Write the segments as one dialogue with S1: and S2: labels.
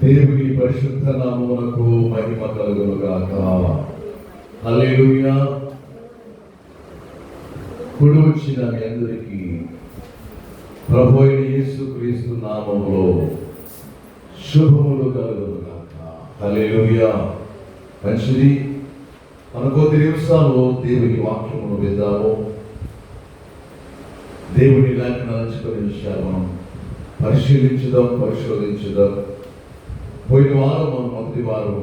S1: దేవుని పరిశుద్ధ నామమునకు మహిమ కలుగును గాక. హల్లెలూయా. కూడి వచ్చిన మీ అందరికీ ప్రభు అయిన యేసుక్రీస్తు నామములో శుభములు కలుగును గాక. హల్లెలూయా. మంచిది. మన కొద్ది నిమిషాలు దేవుని వాక్యమును విందాము. దేవుని లేఖనాలు కొన్ని విషయాలు మనం పరిశోధించుదాం. పోయిన వారం మనం మొదటి వారం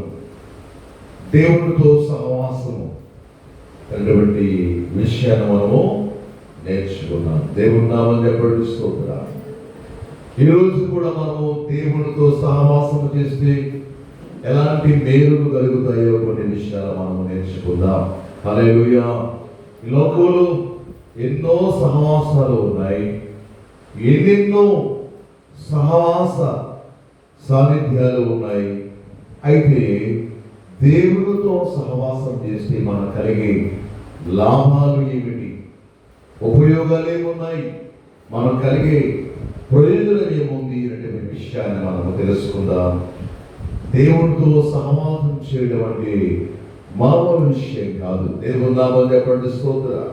S1: దేవుడితో సహవాసము అనేటువంటి విషయాన్ని మనము నేర్చుకున్నాం. దేవుని నామం చెప్పండి స్తోత్రం. ఈరోజు కూడా మనము దేవుడితో సహవాసము చేస్తే ఎలాంటి మేలులు కలుగుతాయో కొన్ని విషయాలు మనము నేర్చుకుందాం. హల్లెలూయా. ఈ లోకంలో ఎన్నో సహవాసాలు ఉన్నాయి, ఎన్నెన్నో సహవాస సాన్నిధ్యాలు ఉన్నాయి. అయితే దేవుడితో సహవాసం చేస్తే మనకు కలిగే లాభాలు ఏమిటి, ఉపయోగాలు ఏమున్నాయి, మనకు కలిగే ప్రయోజనం ఏముంది అనే విషయాన్ని మనము తెలుసుకుందాం. దేవుడితో సహవాసం చేయడం అంటే మామూలు విషయం కాదు. దేవుని నామం చెప్పండి స్తోత్రం.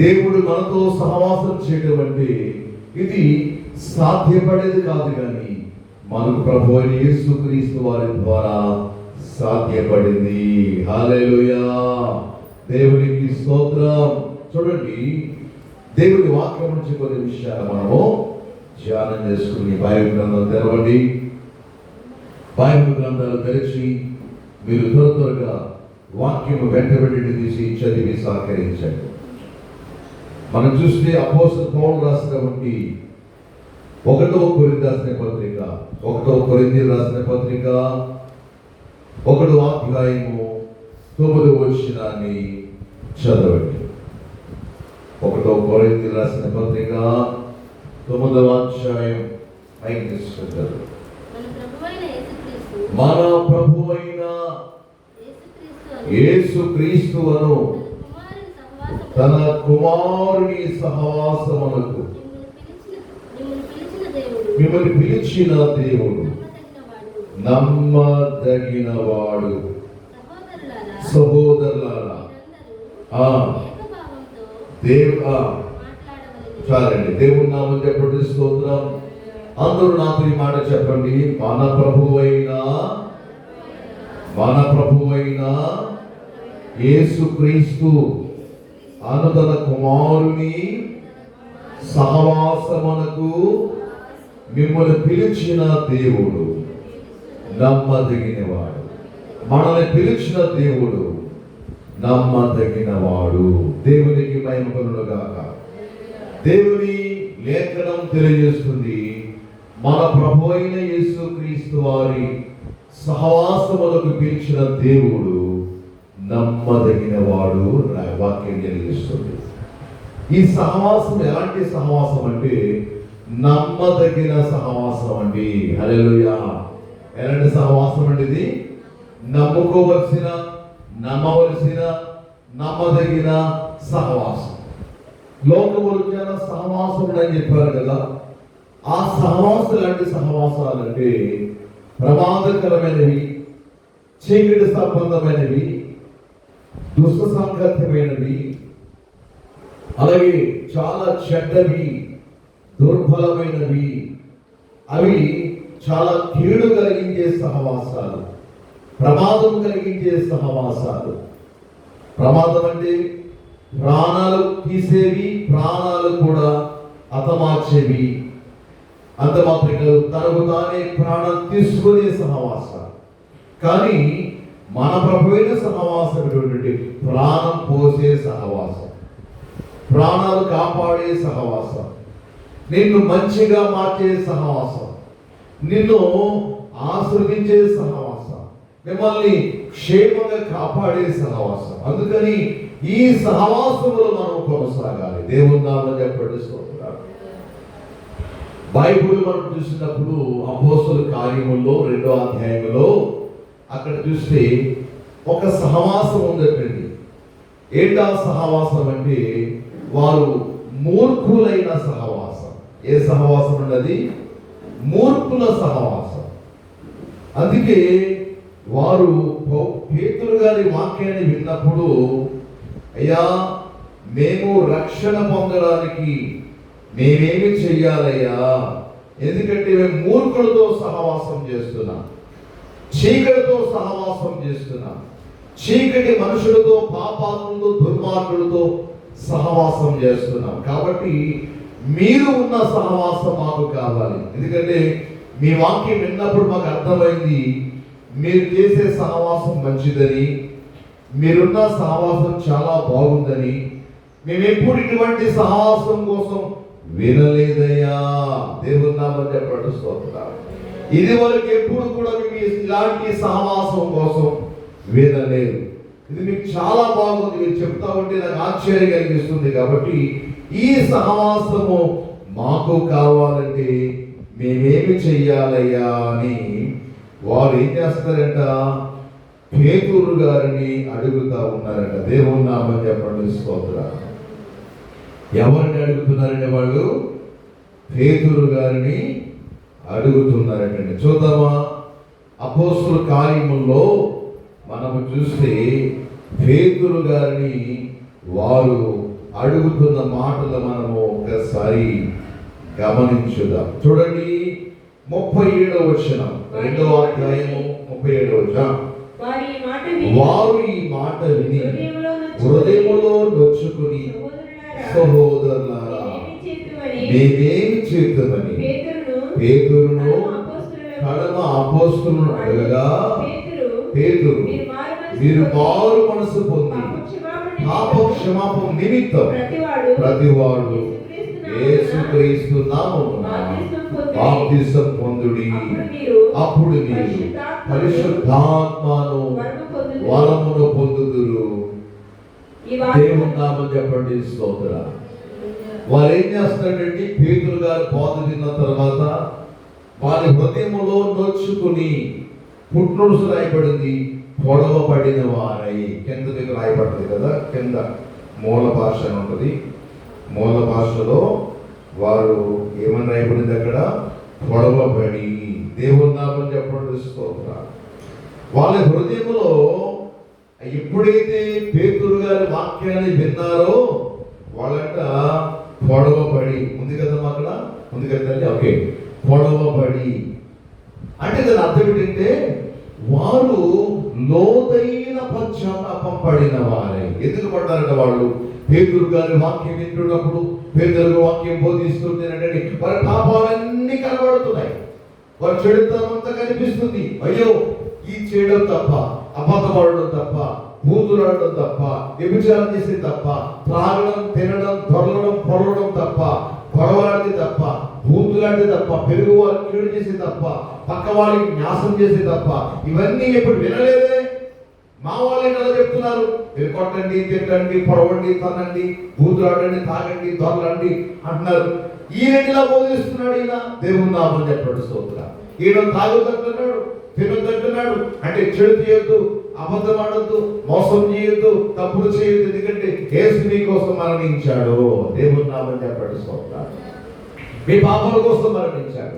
S1: దేవుడు మనతో సహవాసం చేయడం అంటే ఇది సాధ్యపడేది కాదు, కానీ మనకు ప్రభు అయిన యేసుక్రీస్తు వారి ద్వారా సాధ్యపడింది. హల్లెలూయా. దేవునికి స్తోత్రం. చూడండి, దేవుని వాక్యం నుంచి కొన్ని విషయాలు మనము ధ్యానం చేసుకుని బైబిల్ గ్రంథాలు తెరవండి. బైబిల్ గ్రంథాలు తెరిచి మీరు త్వరగా వాక్యము వెంటబెట్టి తీసి చదివి సహకరించండి. మనం చూస్తే అపోస్తలుడైన పౌలు రాసినటువంటి 1వ కొరింథీ రాసిన పత్రిక 1వ అధ్యాయము 9వ వచనాన్ని చదవండి. 1వ కొరింథీ రాసిన పత్రిక 9వ అధ్యాయం 5వ వచనం. మన ప్రభువైన యేసుక్రీస్తువను తన కుమారుని సహవాసమునకు మిమ్మల్ని పిలిచిన దేవుడు నమ్మదగినవాడు. సహోదరులారా, చాలండి. దేవుని నామం చెప్పండి స్తోత్రం. అందరూ నాతో ఈ మాట చెప్పండి. మన ప్రభువైన యేసుక్రీస్తు అను తన కుమారుని సహవాసమునకు మిమ్మల్ని పిలిచిన దేవుడు నమ్మదగినవాడు. మనల్ని పిలిచిన దేవుడు నమ్మదగినవాడు. దేవునికి మహిమ కలుగును గాక. దేవుని లేఖనం తెలియజేస్తుంది, మన ప్రభు అయిన యేసుక్రీస్తు వారి సహవాసములకు పిలిచిన దేవుడు నమ్మదగినవాడు. వాక్యం తెలియజేస్తుంది. ఈ సహవాసం ఎలాంటి సహవాసం అంటే నమ్మదగిన సహవాసం అండి. హల్లెలూయా. ఎలాంటి సహవాసం అండి ఇది? నమ్మవలసిన, నమ్మదగిన సహవాసం. లోకములు చాలా సహవాసములు అని చెప్పారు కదా. ఆ సహవాసం లాంటి సహవాసాలు అంటే ప్రమాదకరమైనవి, చీకటి సంబంధమైనవి, దుష్ట సాంగత్యమైనవి, అలాగే చాలా చెడ్డవి, దుర్బలమైనవి, అవి చాలా కీడు కలిగించే సహవాసాలు, ప్రమాదం కలిగించే సహవాసాలు. ప్రమాదం అంటే ప్రాణాలు తీసేవి, ప్రాణాలు కూడా హతమార్చేవి. అంత మాత్రమే తనకు తానే ప్రాణం తీసుకునే సహవాసాలు. కానీ మన ప్రభువైన సహవాసం ఏంటంటే ప్రాణం పోసే సహవాసం, ప్రాణాలు కాపాడే సహవాసం, నిన్ను మంచిగా మార్చే సహవాసం, నిన్ను ఆశీర్వదించే సహవాసం, మిమ్మల్ని క్షేమంగా కాపాడే సహవాసం. అందుకని ఈ సహవాసములో మనం కొనసాగాలి. దేవుని నామం చెప్పండి స్తోత్రం. బైబిల్ మనం చూసినప్పుడు అపోస్తలుల కార్యముల్లో 2వ అధ్యాయంలో అక్కడ చూస్తే ఒక సహవాసం ఉందండి. ఏంటా సహవాసం అంటే వారు మూర్ఖులైన సహవాసం. ఏ సహవాసం ఉన్నది? మూర్ఖుల సహవాసం. అందుకే వారు పేతురు గారి వాక్యాన్ని విన్నప్పుడు, అయ్యా మేము రక్షణ పొందడానికి మేమేమి చెయ్యాలయ్యా? ఎందుకంటే మేము మూర్ఖులతో సహవాసం చేస్తున్నాం, చీకటితో సహవాసం చేస్తున్నాం, చీకటి మనుషులతో, పాపాత్ములతో, దుర్మార్గులతో సహవాసం చేస్తున్నాం. కాబట్టి మీరు ఉన్న సహవాసం మాకు కావాలి. ఎందుకంటే మీ వాక్యం విన్నప్పుడు మాకు అర్థమైంది, మీరు చేసే సహవాసం మంచిదని, మీరున్న సహవాసం చాలా బాగుందని. మేము ఎప్పుడు ఇటువంటి సహవాసం కోసం వినలేదయ్యా. దేవుని నామమున చెప్పండి స్తోత్రం. ఇది వరకు ఎప్పుడు కూడా మేము ఇలాంటి సహవాసం కోసం వినలేదు. ఇది మీకు చాలా బాగుంది, మీరు చెప్తా ఉంటే నాకు ఆశ్చర్యం కలిగిస్తుంది. కాబట్టి ఈ సహవాసము మాకు కావాలంటే మేమేమి చెయ్యాలయ్యా అని వారు ఏం చేస్తారంట? పేతురు గారిని అడుగుతా ఉన్నారంట. దేవుని నామమున చెప్పండి స్తోత్రం. ఎవరిని అడుగుతున్నారంటే వాళ్ళు పేతురు గారిని అడుగుతున్నారంటే. చూద్దామా? అపోస్తుల కార్యముల్లో మనము చూస్తే పేతురు గారిని వారు అడుగుతున్న మాటలు మనము ఒకసారి గమనించుదాం. చూడండి, 37వ వచనం, 2వ అధ్యాయము 37వ వచనం. వారు ఈ మాట విని హృదయములో నొచ్చుకుని, సహోదరులారా మేమేమి చేద్దామని పేతురును కడమ అపోస్తులను అడగగా, పేతురు మీరు మారు మనసు పొంది పాప క్షమాపణ నిమిత్తం ప్రతివాడు యేసుక్రీస్తు నామమున బాప్తిసం పొందుడి, అప్పుడు మీరు పరిశుద్ధాత్మను వరమును పొందుదురు. దేవుని నామమున చెప్పండి స్తోత్రం. వారు ఏం చేస్తారంటే, పేతురు గారు బోధ విన్న తర్వాత వారి హృదయములో నొచ్చుకుని, పుట్నోట్స్ రాయబడింది, పొడవబడిన వారై. కింద దగ్గర రాయబడుతుంది కదా, కింద మూల భాష అని ఉంటుంది. మూల భాషలో వారు ఏమని రాయబడింది అక్కడ? పొడవబడి. దేవుని నామమున చెప్పండి స్తోత్రం. వాళ్ళ హృదయములో ఎప్పుడైతే పేతురు గారి వాక్యాన్ని విన్నారో వాళ్ళంట పొడవబడి ఉంది కదా, అక్కడ ఉంది కదండి. ఓకే, పొడవబడి అంటే దాని అర్థం ఏంటంటే వారు లోతైన పశ్చాత్తాపం పడిన వారే. ఎందుకు పడ్డారంట వాళ్ళు? పేతురు గారి వాక్యం వింటున్నప్పుడు, పేతురు వాక్యం బోధిస్తుంటేనంటే వారి పాపాలన్నీ కనబడుతున్నాయి, వారి చెడుతనం అంతా కనిపిస్తుంది. అయ్యో, ఈ చేయడం తప్ప, అబద్ధపడడం తప్ప, బూతులాడడం తప్ప, వ్యభిచారం చేసి తప్ప, త్రాగడం, తినడం, దొరలడం, పొరలడం తప్ప, గొడవలాంటి తప్ప, బూతులాంటి తప్ప, పెరుగు వారికి కీడు చేసి తప్ప, పక్క వాళ్ళకి న్యాసం చేసి తప్ప, ఇవన్నీ ఎప్పుడు వినలేదే. మా వాళ్ళే కదా చెప్తున్నారు, మీరు కొట్టండి, తిట్టండి, పొడవండి, తనండి, బూతులాడండి, తాగండి, దొరలండి అంటున్నారు. ఈయన ఇలా బోధిస్తున్నాడు. ఈయన దేవుని నామమున చెప్పండి స్తోత్రం. ఈయన తాగొద్దంటున్నాడు, తినొద్దంటున్నాడు. అంటే చెడు చేయొద్దు, అబద్ధం ఆడొద్దు, మోసం చేయొద్దు, తప్పులు చేయొద్దు. ఎందుకంటే యేసు నీ కోసం మరణించాడు. దేవుని నామమున చెప్పండి స్తోత్రం. మీ పాపాల కోసం మరణించాడు,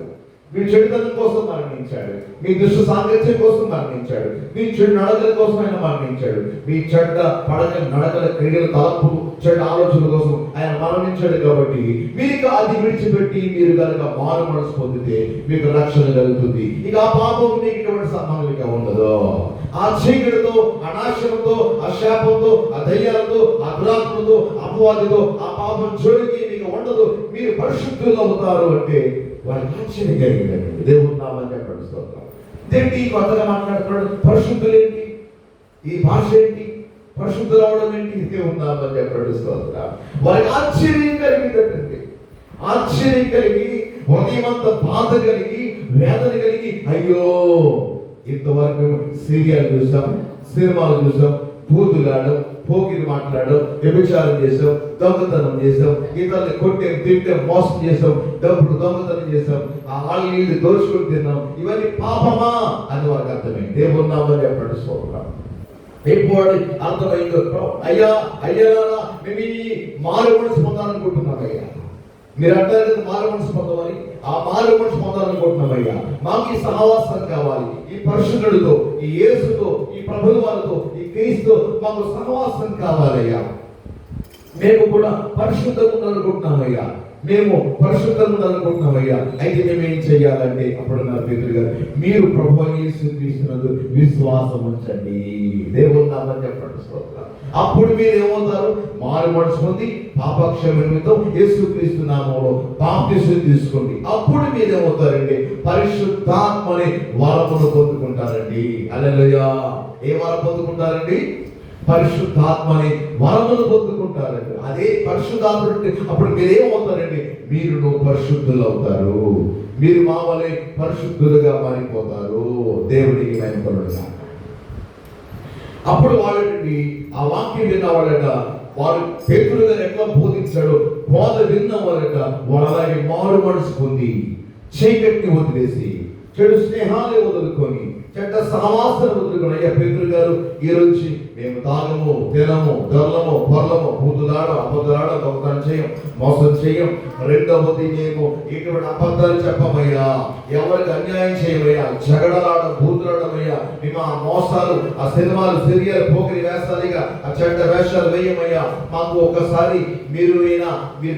S1: మీ చెడుతనం కోసం మరణించాడు, మీ దుష్ట సాంగత్యం కోసం మరణించాడు, మీ చెడు నడకల కోసం ఆయన మరణించాడు, మీ చెడ్డ పడక నడకల క్రియల తలపు చెడ్డ ఆలోచనల కోసం ఆయన మరణించాడు. కాబట్టి మీకు అది విడిచిపెట్టి మీరు కనుక మారు మనసు పొందితే మీకు రక్షణ కలుగుతుంది. ఇక ఆ పాపం మీకు ఎటువంటి సంబంధం ఉండదు. ఆ చీకటితో, ఆ నాశనంతో, ఆ శాపంతో, ఆ దయ్యాలతో, ఆ దురాత్మతో, అపవాదితో, ఆ పాపం జోడికి మీకు ఉండదు. మీరు పరిశుద్ధులు అవుతారు అంటే వారికి ఆశ్చర్యం కలిగిందండి. దేవుని నామమున చెప్పండి స్తోత్రం. ఇదేంటి కొత్తగా మాట్లాడుతున్నాడు? పరిశుద్ధులేంటి? ఈ భాష ఏంటి? పరిశుద్ధులు అవడం ఏంటి? దేవుని నామమున చెప్పండి స్తోత్రం. వారికి ఆశ్చర్యం కలిగిందండి. ఆశ్చర్యం కలిగి, హృదయమంత బాధ కలిగి, వేదన కలిగి, అయ్యో ఇంతవరకు మేము సీరియల్ చూసాం, సినిమాలు చూసాం, బూతులాడడం, పోకిరి మాట్లాడడం, వ్యభిచారం చేసాం, దొంగతనం చేసాం, ఇతరులు కొట్టాం, తిట్టాం, మోసం చేసాం, డబ్బులు దొంగతనం చేసాం, ఆ నీళ్ళు దోచుకుని తిన్నాం. ఇవన్నీ పాపమా అని వారికి అర్థమైంది. దేవుని నామమున చెప్పండి స్తోత్రం. ఎప్పుడు అర్థమైందో, అయ్యా అయ్యారా మేము ఈ మారు మనసు పొందాలనుకుంటున్నాం. అయ్యా మీరు అంటారు కదా మారు మనసు పొందమని. ఆ మారు మనసు పొందాలనుకుంటున్నామయ్యా. మాకు ఈ సహవాసం కావాలి, ఈ పరిశుద్ధుడితో, ఈ యేసుతో, ఈ ప్రభుల వారితో, ఈ క్రీస్తుతో మాకు సహవాసం కావాలయ్యా. మేము కూడా పరిశుద్ధంగా ఉండాలనుకుంటున్నామయ్యా. మేము పరిశుద్ధంగా ఉండాలనుకుంటున్నామయ్యా. అయితే మేము ఏం చెయ్యాలంటే అప్పుడు నా పేతురు గారు, మీరు ప్రభువైన యేసుక్రీస్తునందు విశ్వాసం ఉంచండి. దేవుని నామమున చెప్పండి స్తోత్రం. అప్పుడు మీరు ఏమవుతారు? మారు మనసు పొంది పాపక్షమ నిమిత్తం యేసుక్రీస్తు నామములో బాప్తిసం తీసుకోండి. అప్పుడు మీరు ఏమవుతారండి? పరిశుద్ధాత్మని వరమును పొందుకుంటారండి. హల్లెలూయా. ఏ వరం పొందుకుంటారండి? పరిశుద్ధాత్మని వరమును పొందుకుంటారండి. అదే పరిశుద్ధాత్ముడు. అప్పుడు మీరేమవుతారండి? మీరు పరిశుద్ధులు అవుతారు. మీరు మా వలె పరిశుద్ధులుగా మారిపోతారు. దేవునికి మహిమ. అప్పుడు వాళ్ళకి ఆ వాక్యం విన్న వాళ్ళట, వారు పేతురు గారు ఎట్లా బోధించాడు, బోధ విన్న వాళ్ళట, వాళ్ళు అలాగే మారు మనసు పొంది చీకటిని వదిలేసి చెడు స్నేహాలే వదులుకొని చెడ్డ సహవాసాలు వదులుకొని, అయ్యా పేతురు గారు ఈ రోజు మేము తాగము, తినము, దొరలము, పొరలము, బూతులాడ, అబద్ధాలాడ, దొంగతనం చేయం, మోసం చేయం. రెండవది మేము ఇటువంటి అబద్ధాలు చెప్పమయ్యా, ఎవరికి అన్యాయం చేయమయ్యా, జగడలాడ, బూతులాడమయ్యా. మేము ఆ మోసాలు, ఆ సినిమాలు, సీరియల్, పోకిరి వేషాలుగా ఆ చెడ్డ వేషాలు వేయమయ్యా. మాకు ఒక్కసారి మీరు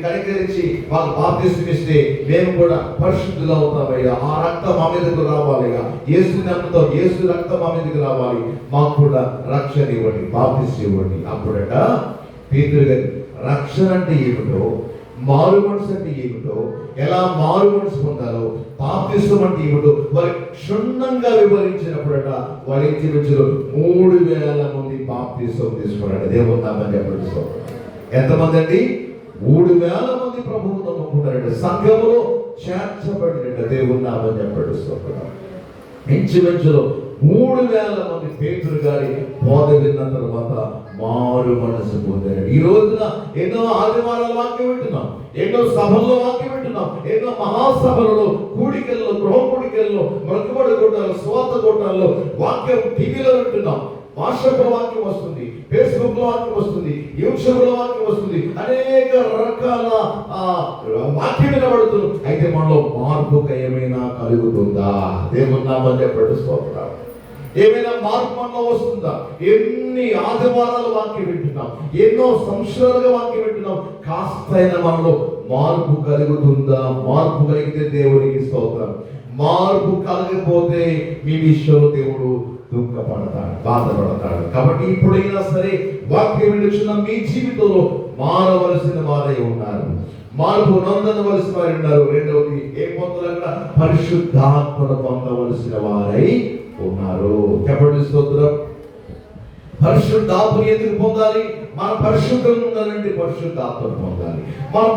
S1: కనికరించి మాకు బాప్తిసం ఇస్తే మేము కూడా పరిశుద్ధులు అవుతామయ్యా. ఆ రక్తం మా మీదకు రావాలయ్యా. యేసు నమ్ముతాం, యేసు రక్తం మా మీదకి రావాలి. మాకు కూడా రక్షణ ఇవ్వండి, బాప్తిసం ఇవ్వండి. అప్పుడట పేతురు గారు రక్షణ అంటే ఏమిటో, మారు మనసు అంటే ఏమిటో, ఎలా మారు మనసు పొందాలో, బాప్తిసం అంటే ఏమిటో వారి క్షుణ్ణంగా వివరించినప్పుడట వాళ్ళ ఇంచుమించులో 3000 మంది బాప్తిసం తీసుకున్నాడు. దేవుని నామమున చెప్పండి. ఎంతమంది అండి? 3000 మంది ప్రభువును నమ్ముకున్నారట, సంఘములో చేర్చబడినట. దేవుని నామమున చెప్పండి. ఇంచుమించులో 3000 మంది పేతురు గారి బోధ విన్న తర్వాత మారు మనసు పొందారు. ఈ రోజున ఎన్నో ఆదివారాల వాక్యం వింటున్నాం, ఎన్నో సభల్లో వాక్యం వింటున్నాం, ఎన్నో మహాసభలలో, కూడికల్లో, గృహ కూడికల్లో, మొక్కుబడి కొట్టాలు, స్వార్థ కొట్టాల్లో వాక్యం టీవీలో వింటున్నాం. వాట్సాప్లో వాక్యం వస్తుంది, ఫేస్బుక్ లో వాక్యం వస్తుంది, యూట్యూబ్ లో వాక్యం వస్తుంది, అనేక రకాల వాక్యం వినబడుతుంది. అయితే మనలో మార్పు ఏమైనా కలుగుతుందా? దేవుని నామమున చెప్పండి స్తోత్రం. ఏమైనా మార్పు మనలో వస్తుందా? ఎన్ని ఆదివారాలు వాక్యం వింటున్నాం, ఎన్నో సంవత్సరాలుగా వాక్యం వింటున్నాం, కాస్తైనా మనలో మార్పు కలుగుతుందా? మార్పు కలిగితే దేవునికి స్తోత్రం. మార్పు కలగకపోతే మీ విషయంలో దేవుడు దుఃఖపడతాడు, బాధపడతాడు. కాబట్టి ఇప్పుడైనా సరే వాక్యం వింటున్న మీ జీవితంలో మారవలసిన వారై ఉన్నారు, మార్పు నొందవలసిన వారు ఉన్నారు. రెండవది ఏం పొందాలన్నా పరిశుద్ధాత్మను పొందవలసిన వారై ఉన్నారు. చెప్పండి స్తోత్రం. పరిశుద్ధాత్మ ఎందుకు పొందాలి? మనం పరిశుద్ధంగా ఉండాలంటే పరిశుద్ధాత్మను పొందాలి. మనం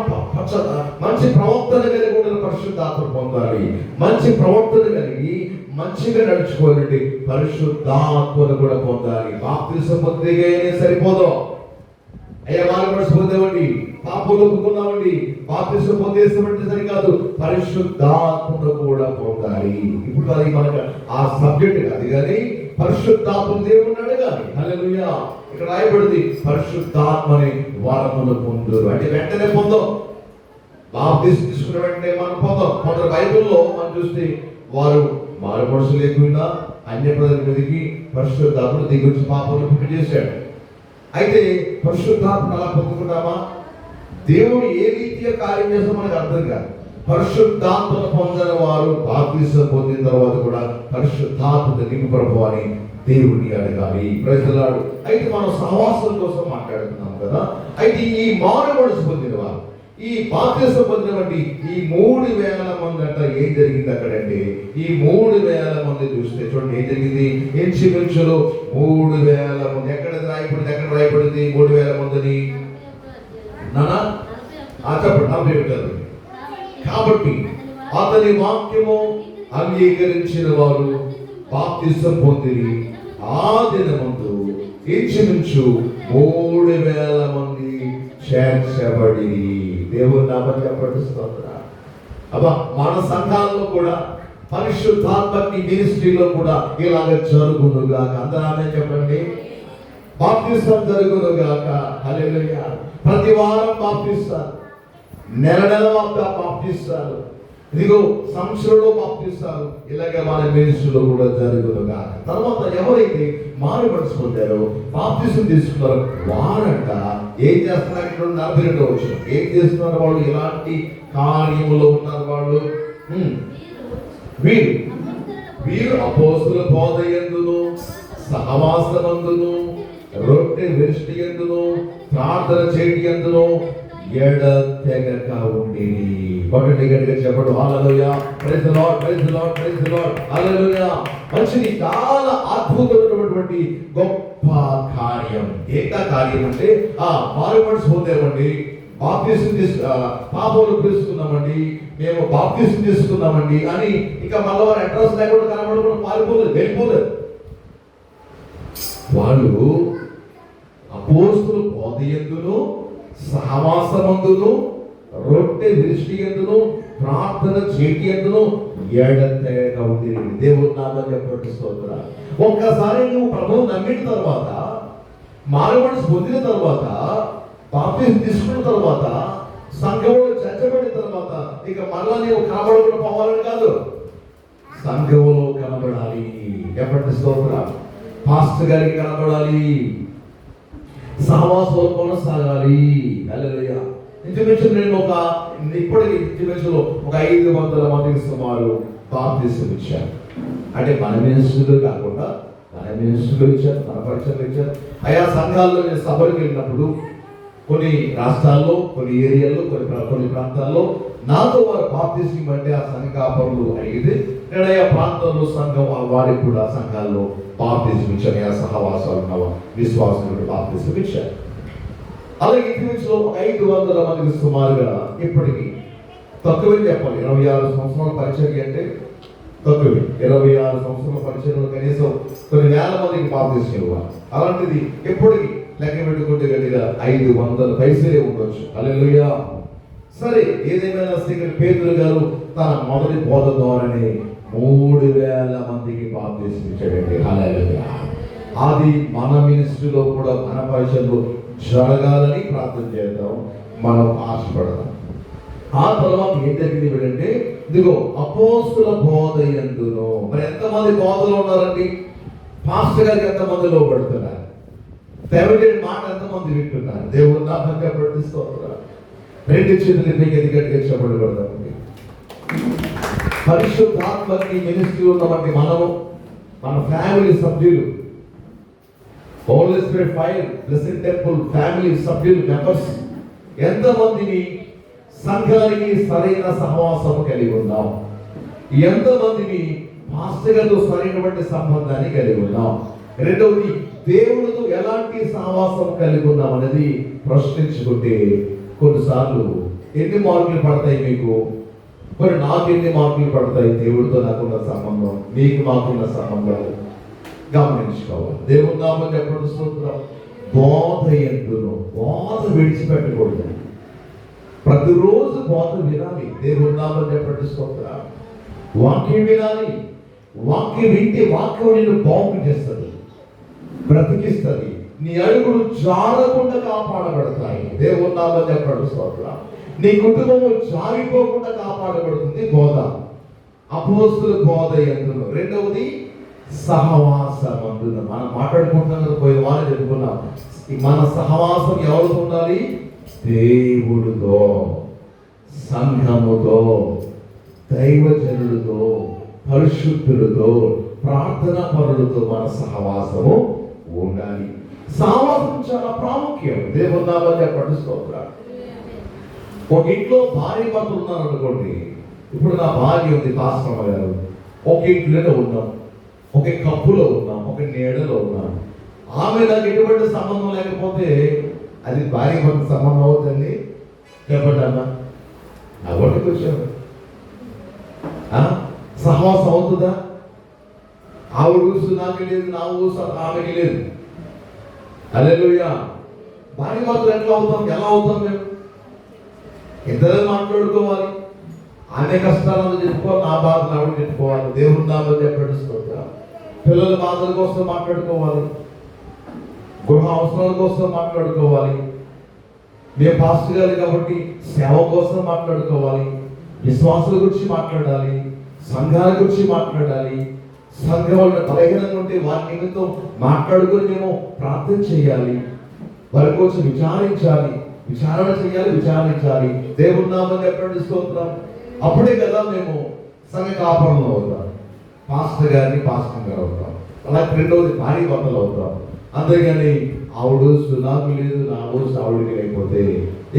S1: మంచి ప్రవర్తన కలిగి ఉండాలి, పరిశుద్ధాత్మ పొందాలి. మంచి ప్రవర్తన కలిగి మంచిగా నడుచుకోవాలంటే పరిశుద్ధాత్మను కూడా పొందాలి. బాప్తిసం పొందితేనే సరిపోదు. అయ్యా మారు మనసు పొందామండి, పాపం ఒప్పుకున్నామండి, బాప్తిసం పొందేసామంటే సరికాదు, పరిశుద్ధాత్మను కూడా పొందాలి. ఇప్పుడు అది మనకు ఆ సబ్జెక్ట్ కాదు, కానీ పరిశుద్ధాత్మ దేవుని అడగాలి. హల్లెలూయా. ఇక్కడ రాయబడింది పరిశుద్ధాత్మని వరమును పొందురు అంటే వెంటనే పొందాం. బాప్తిసం తీసుకున్న వెంటనే మనం పొందాం. కొందరు బైబిల్లో మనం చూస్తే వారు మారు మనసు లేకుండా అన్య ప్రజల మీదకి పరిశుద్ధాత్మను దిగొచ్చి పాపంలో పుట్టి చేశాడు. అయితే పరిశుద్ధాత్మను అలా పొందుకుంటామా? దేవుడు ఏ రీతిగా కార్యం చేస్తామో మనకు అర్థం కాదు. పరిశుద్ధాత్మను పొందిన వారు బాప్తిసం పొందిన తర్వాత కూడా పరిశుద్ధాత్మను నింపు ప్రభువా అని దేవుని అడగాలి. ప్రజలాడు. అయితే మనం సహవాసం కోసం మాట్లాడుతున్నాం కదా. అయితే ఈ మారు మనసు పొందిన వారు, ఈ బాప్తిసం పొందినటువంటి ఈ 3000 మంది అంట ఏం జరిగింది అక్కడంటే, ఈ 3000 మంది చూస్తే చూడండి ఏం జరిగింది. ఇంచుమించులో 3000 మంది. ఎక్కడ రాయబడింది 3000 మందిని? నానా చెప్పండి, నా పేరు. కాబట్టి అతని వాక్యము అంగీకరించిన వారు బాప్తిసం పొందిరి. ఆ దినమందు ఇంచుమించు 3000 మంది చేర్చబడి. దేవుని నామమున చెప్పండి స్తోత్రం. అబ్బా మన సంఘాల్లో కూడా పరిశుద్ధాత్మకి మినిస్ట్రీలో కూడా ఇలాగ జరుగునుగాక. అందరూ చెప్పండి. బాప్తిసం జరుగునుగాక. హల్లెలూయా. ప్రతి వారం బాప్తిస్తారు, నెల నెల బాప్తిస్తారు, ఇదిగో సంవత్సరంలో బాప్తిస్తారు. ఇలాగే మన మినిస్ట్రీలో కూడా జరుగుతుందిగా. తర్వాత ఎవరైతే మారు మనసు పొందారో, బాప్తిసం తీసుకున్నారో వారంట ఏం చేస్తున్నారు? 42వ వచనం. ఏం చేస్తున్నారు వాళ్ళు? ఇలాంటి కార్యములో ఉన్నారు వాళ్ళు. వీరు అపోస్తుల బోధ యందును, సహవాసమందును, రొట్టె విరిష్టి యందును, ప్రార్థన చేయటి యందును ఎడతెగక ఉండేది. కొట్టండి గట్టిగా చెప్పండి. Hallelujah, praise the lord, praise the lord, praise the lord. Hallelujah. మంచిది, చాలా అద్భుతమైనటువంటి గొప్ప కార్యం. ఏంటా కార్యం అంటే మారు మనసు పొందామండి, బాప్తిసం పాపంలో తీసుకున్నామండి, మేము బాప్తిసం తీసుకున్నామండి అని ఇక మళ్ళీ వారు అడ్రస్ లేకుండా కనబడకుండా పారిపోలేదు, వెళ్ళిపోలేదు. వాళ్ళు అపోస్తుల బోధ యందును, సహవాసమందును, రొట్టె విరిష్టి యందును, ప్రార్థన చేటి యందును ఎడతెగక ఉంది. దేవుని నామమున చెప్పండి స్తోత్రం. ఒక్కసారి నువ్వు ప్రభువు నమ్మిన తర్వాత, మారు మనసు పొందిన తర్వాత, బాప్తిసం తీసుకున్న తర్వాత, సంఘంలో చర్చబడిన తర్వాత ఇక మళ్ళా నీవు కనబడకుండా పోవాలని కాదు, సంఘంలో కనబడాలి. చెప్పండి స్తోత్రం. పాస్టర్ గారికి కనబడాలి, సహవాసంలో కొనసాగాలి. హల్లెలూయా. ఇంచుమించు నేను ఇప్పటికి ఇంచుమించులో 500 మందికి సుమారు బాప్తిసం ఇచ్చాను. అంటే మన మినిస్ట్రీలో కాకుండా మన మినిస్ట్రీలో ఇచ్చారు, మన పరిచయం ఇచ్చారు. ఆయా సంఘాల్లో నేను సభలకు వెళ్ళినప్పుడు కొన్ని రాష్ట్రాల్లో, కొన్ని ఏరియాల్లో, కొన్ని ప్రాంతాల్లో నాతో వారు బాప్తిసం అంటే ఆ సంఘ కాపరులు అడిగితే నేను ఆయా ప్రాంతంలో సంఘం వారికి కూడా సంఘాల్లో బాప్తిసం ఇచ్చాను. ఆ సహవాసాలు ఉన్న విశ్వాసులు బాప్తిసం ఇచ్చారు. అలాగే ఇంచుమించులో 500 మందికి సుమారుగా ఇప్పటికీ తక్కువే చెప్పాలి. 26 సంవత్సరాల పరిచర్య అంటే తక్కువే. 26 సంవత్సరాల పరిచర్యలో కనీసం కొన్ని వేల మందికి బాప్తిసం ఇవ్వాలి. అలాంటిది ఇప్పటికీ లెక్క పెట్టుకుంటే గట్టిగా 500 పైసలే ఉండొచ్చు. హల్లెలూయా. సరే, ఏదేమైనా సరే పేతురు గారు తన మొదటి బోధ ద్వారానే 3000 మందికి బాప్తిసం ఇచ్చాడండి. హల్లెలూయా. అది మన మినిస్ట్రీలో కూడా మన పరిచయంలో జరగాలని ప్రార్థన చేద్దాం, మనం ఆశపడదాం. ఆ తర్వాత ఏం జరిగింది ఏంటంటే, ఇదిగో అపోస్తుల బోధ యందును. మరి ఎంతమంది బోధలో ఉన్నారండి? పాస్టర్ గారికి ఎంతమంది లోబడుతున్నారు? దేవుడి మాట ఎంతమంది వింటున్నారు? దేవుడు నా పక్క పట్టిస్తున్నారు. 2 చేతులు గట్టిగా చెప్పబడతామండి. పరిశుద్ధాత్మకి మినిస్ట్రీ ఉన్నటువంటి మనము, మన ఫ్యామిలీ సభ్యులు, holy spirit fire blessing temple family సభ్యులు మెంబర్స్ ఎంతమందిని సంఘానికి సరైన సహవాసం కలిగి ఉన్నాం? ఎంతమందిని పాస్టర్ గారితో సరైనటువంటి సంబంధాన్ని కలిగి ఉన్నాం? రెండవది, దేవుడితో ఎలాంటి సహవాసం కలిగి ఉన్నాం అనేది ప్రశ్నించుకుంటే కొన్నిసార్లు ఎన్ని మార్కులు పడతాయి మీకు? మరి నాకు ఎన్ని మార్కులు పడతాయి? దేవుడితో నాకున్న సంబంధం, మీకు నాకున్న సంబంధం గమనించుకోవాలి. దేవుని నామమున చెప్పండి స్తోత్రం. బోధ యందును, బోధ విడిచిపెట్టకూడదు. ప్రతిరోజు బోధ వినాలి. దేవుని నామమున చెప్పండి స్తోత్రం. వాక్యం వినాలి. వాక్యం వింటే వాక్యం నిన్ను బాగు చేస్తుంది, బ్రతికిస్తుంది. నీ అడుగులు జారకుండా కాపాడబడతాయి. దేవుని నామమున చెప్పండి స్తోత్రం. నీ కుటుంబము జారిపోకుండా కాపాడబడుతుంది బోధ, అపోస్తుల బోధ యందును. రెండవది సహవాసమందున. మనం మాట్లాడుకుంటున్నాం కదా, పోయిన వాళ్ళు చెప్పుకున్నాం. మన సహవాసం ఎవరితో ఉండాలి? దేవుడితో, సంఘముతో, దైవజనులతో, పరిశుద్ధులతో, ప్రార్థనా పరులతో మన సహవాసము ఉండాలి. సహవాసం చాలా ప్రాముఖ్యం. దేవుని నామమున చెప్పండి స్తోత్రం. ఒక ఇంట్లో భార్య భర్తలు ఉన్నారు అనుకోండి. ఇప్పుడు నా భార్య ఉంది, పాస్టర్ గారు, ఒక ఇంట్లోనే ఉన్నాం, ఒక కప్పులో ఉన్నాం, ఒక నీడలో ఉన్నాం. ఆమె నాకు ఎటువంటి సంబంధం లేకపోతే అది భార్య భర్త సంబంధం అవుతుంది? చెప్పండి అన్న. అవన్నీ కూర్చోండి. సహవాసం అవుతుందా? ఆవిడ ఊసు నాకు లేదు, నా ఊసు ఆమెకి లేదు. హల్లెలూయా. భార్య భర్తలు ఎట్లా అవుతాం? ఎలా అవుతాం? మేము ఇద్దరు మాట్లాడుకోవాలి. ఆమె కష్టాలను చెప్పుకోవాలి, నా బాధలు ఆవిడ చెప్పుకోవాలి. దేవుని నామమున చెప్పండి స్తోత్రం. పిల్లల బాధల కోసం మాట్లాడుకోవాలి, గృహ అవసరాల కోసం మాట్లాడుకోవాలి. మేము పాస్టర్ గారు కాబట్టి సేవ కోసం మాట్లాడుకోవాలి, విశ్వాసుల గురించి మాట్లాడాలి, సంఘాల గురించి మాట్లాడాలి, సంఘం వాళ్ళ బలహీనంగా ఉంటే వారి నిమిత్తం మాట్లాడుకొని మేము ప్రార్థన చేయాలి, వారి కోసం విచారించాలి, విచారణ చేయాలి, విచారించాలి. దేవుని నామం చెప్పండి, స్తోత్రం. అప్పుడే కదా మేము సంఘ కాపురంలో అవుతాం, పాస్టర్ గారిని పాస్టర్ గారు అవుతాం. అలాగే రెండవది భారీ భర్తలు అవుతాం. అంతేగాని ఆవిడ నాకు లేదు, నా ఊరు ఆవిడికి లేకపోతే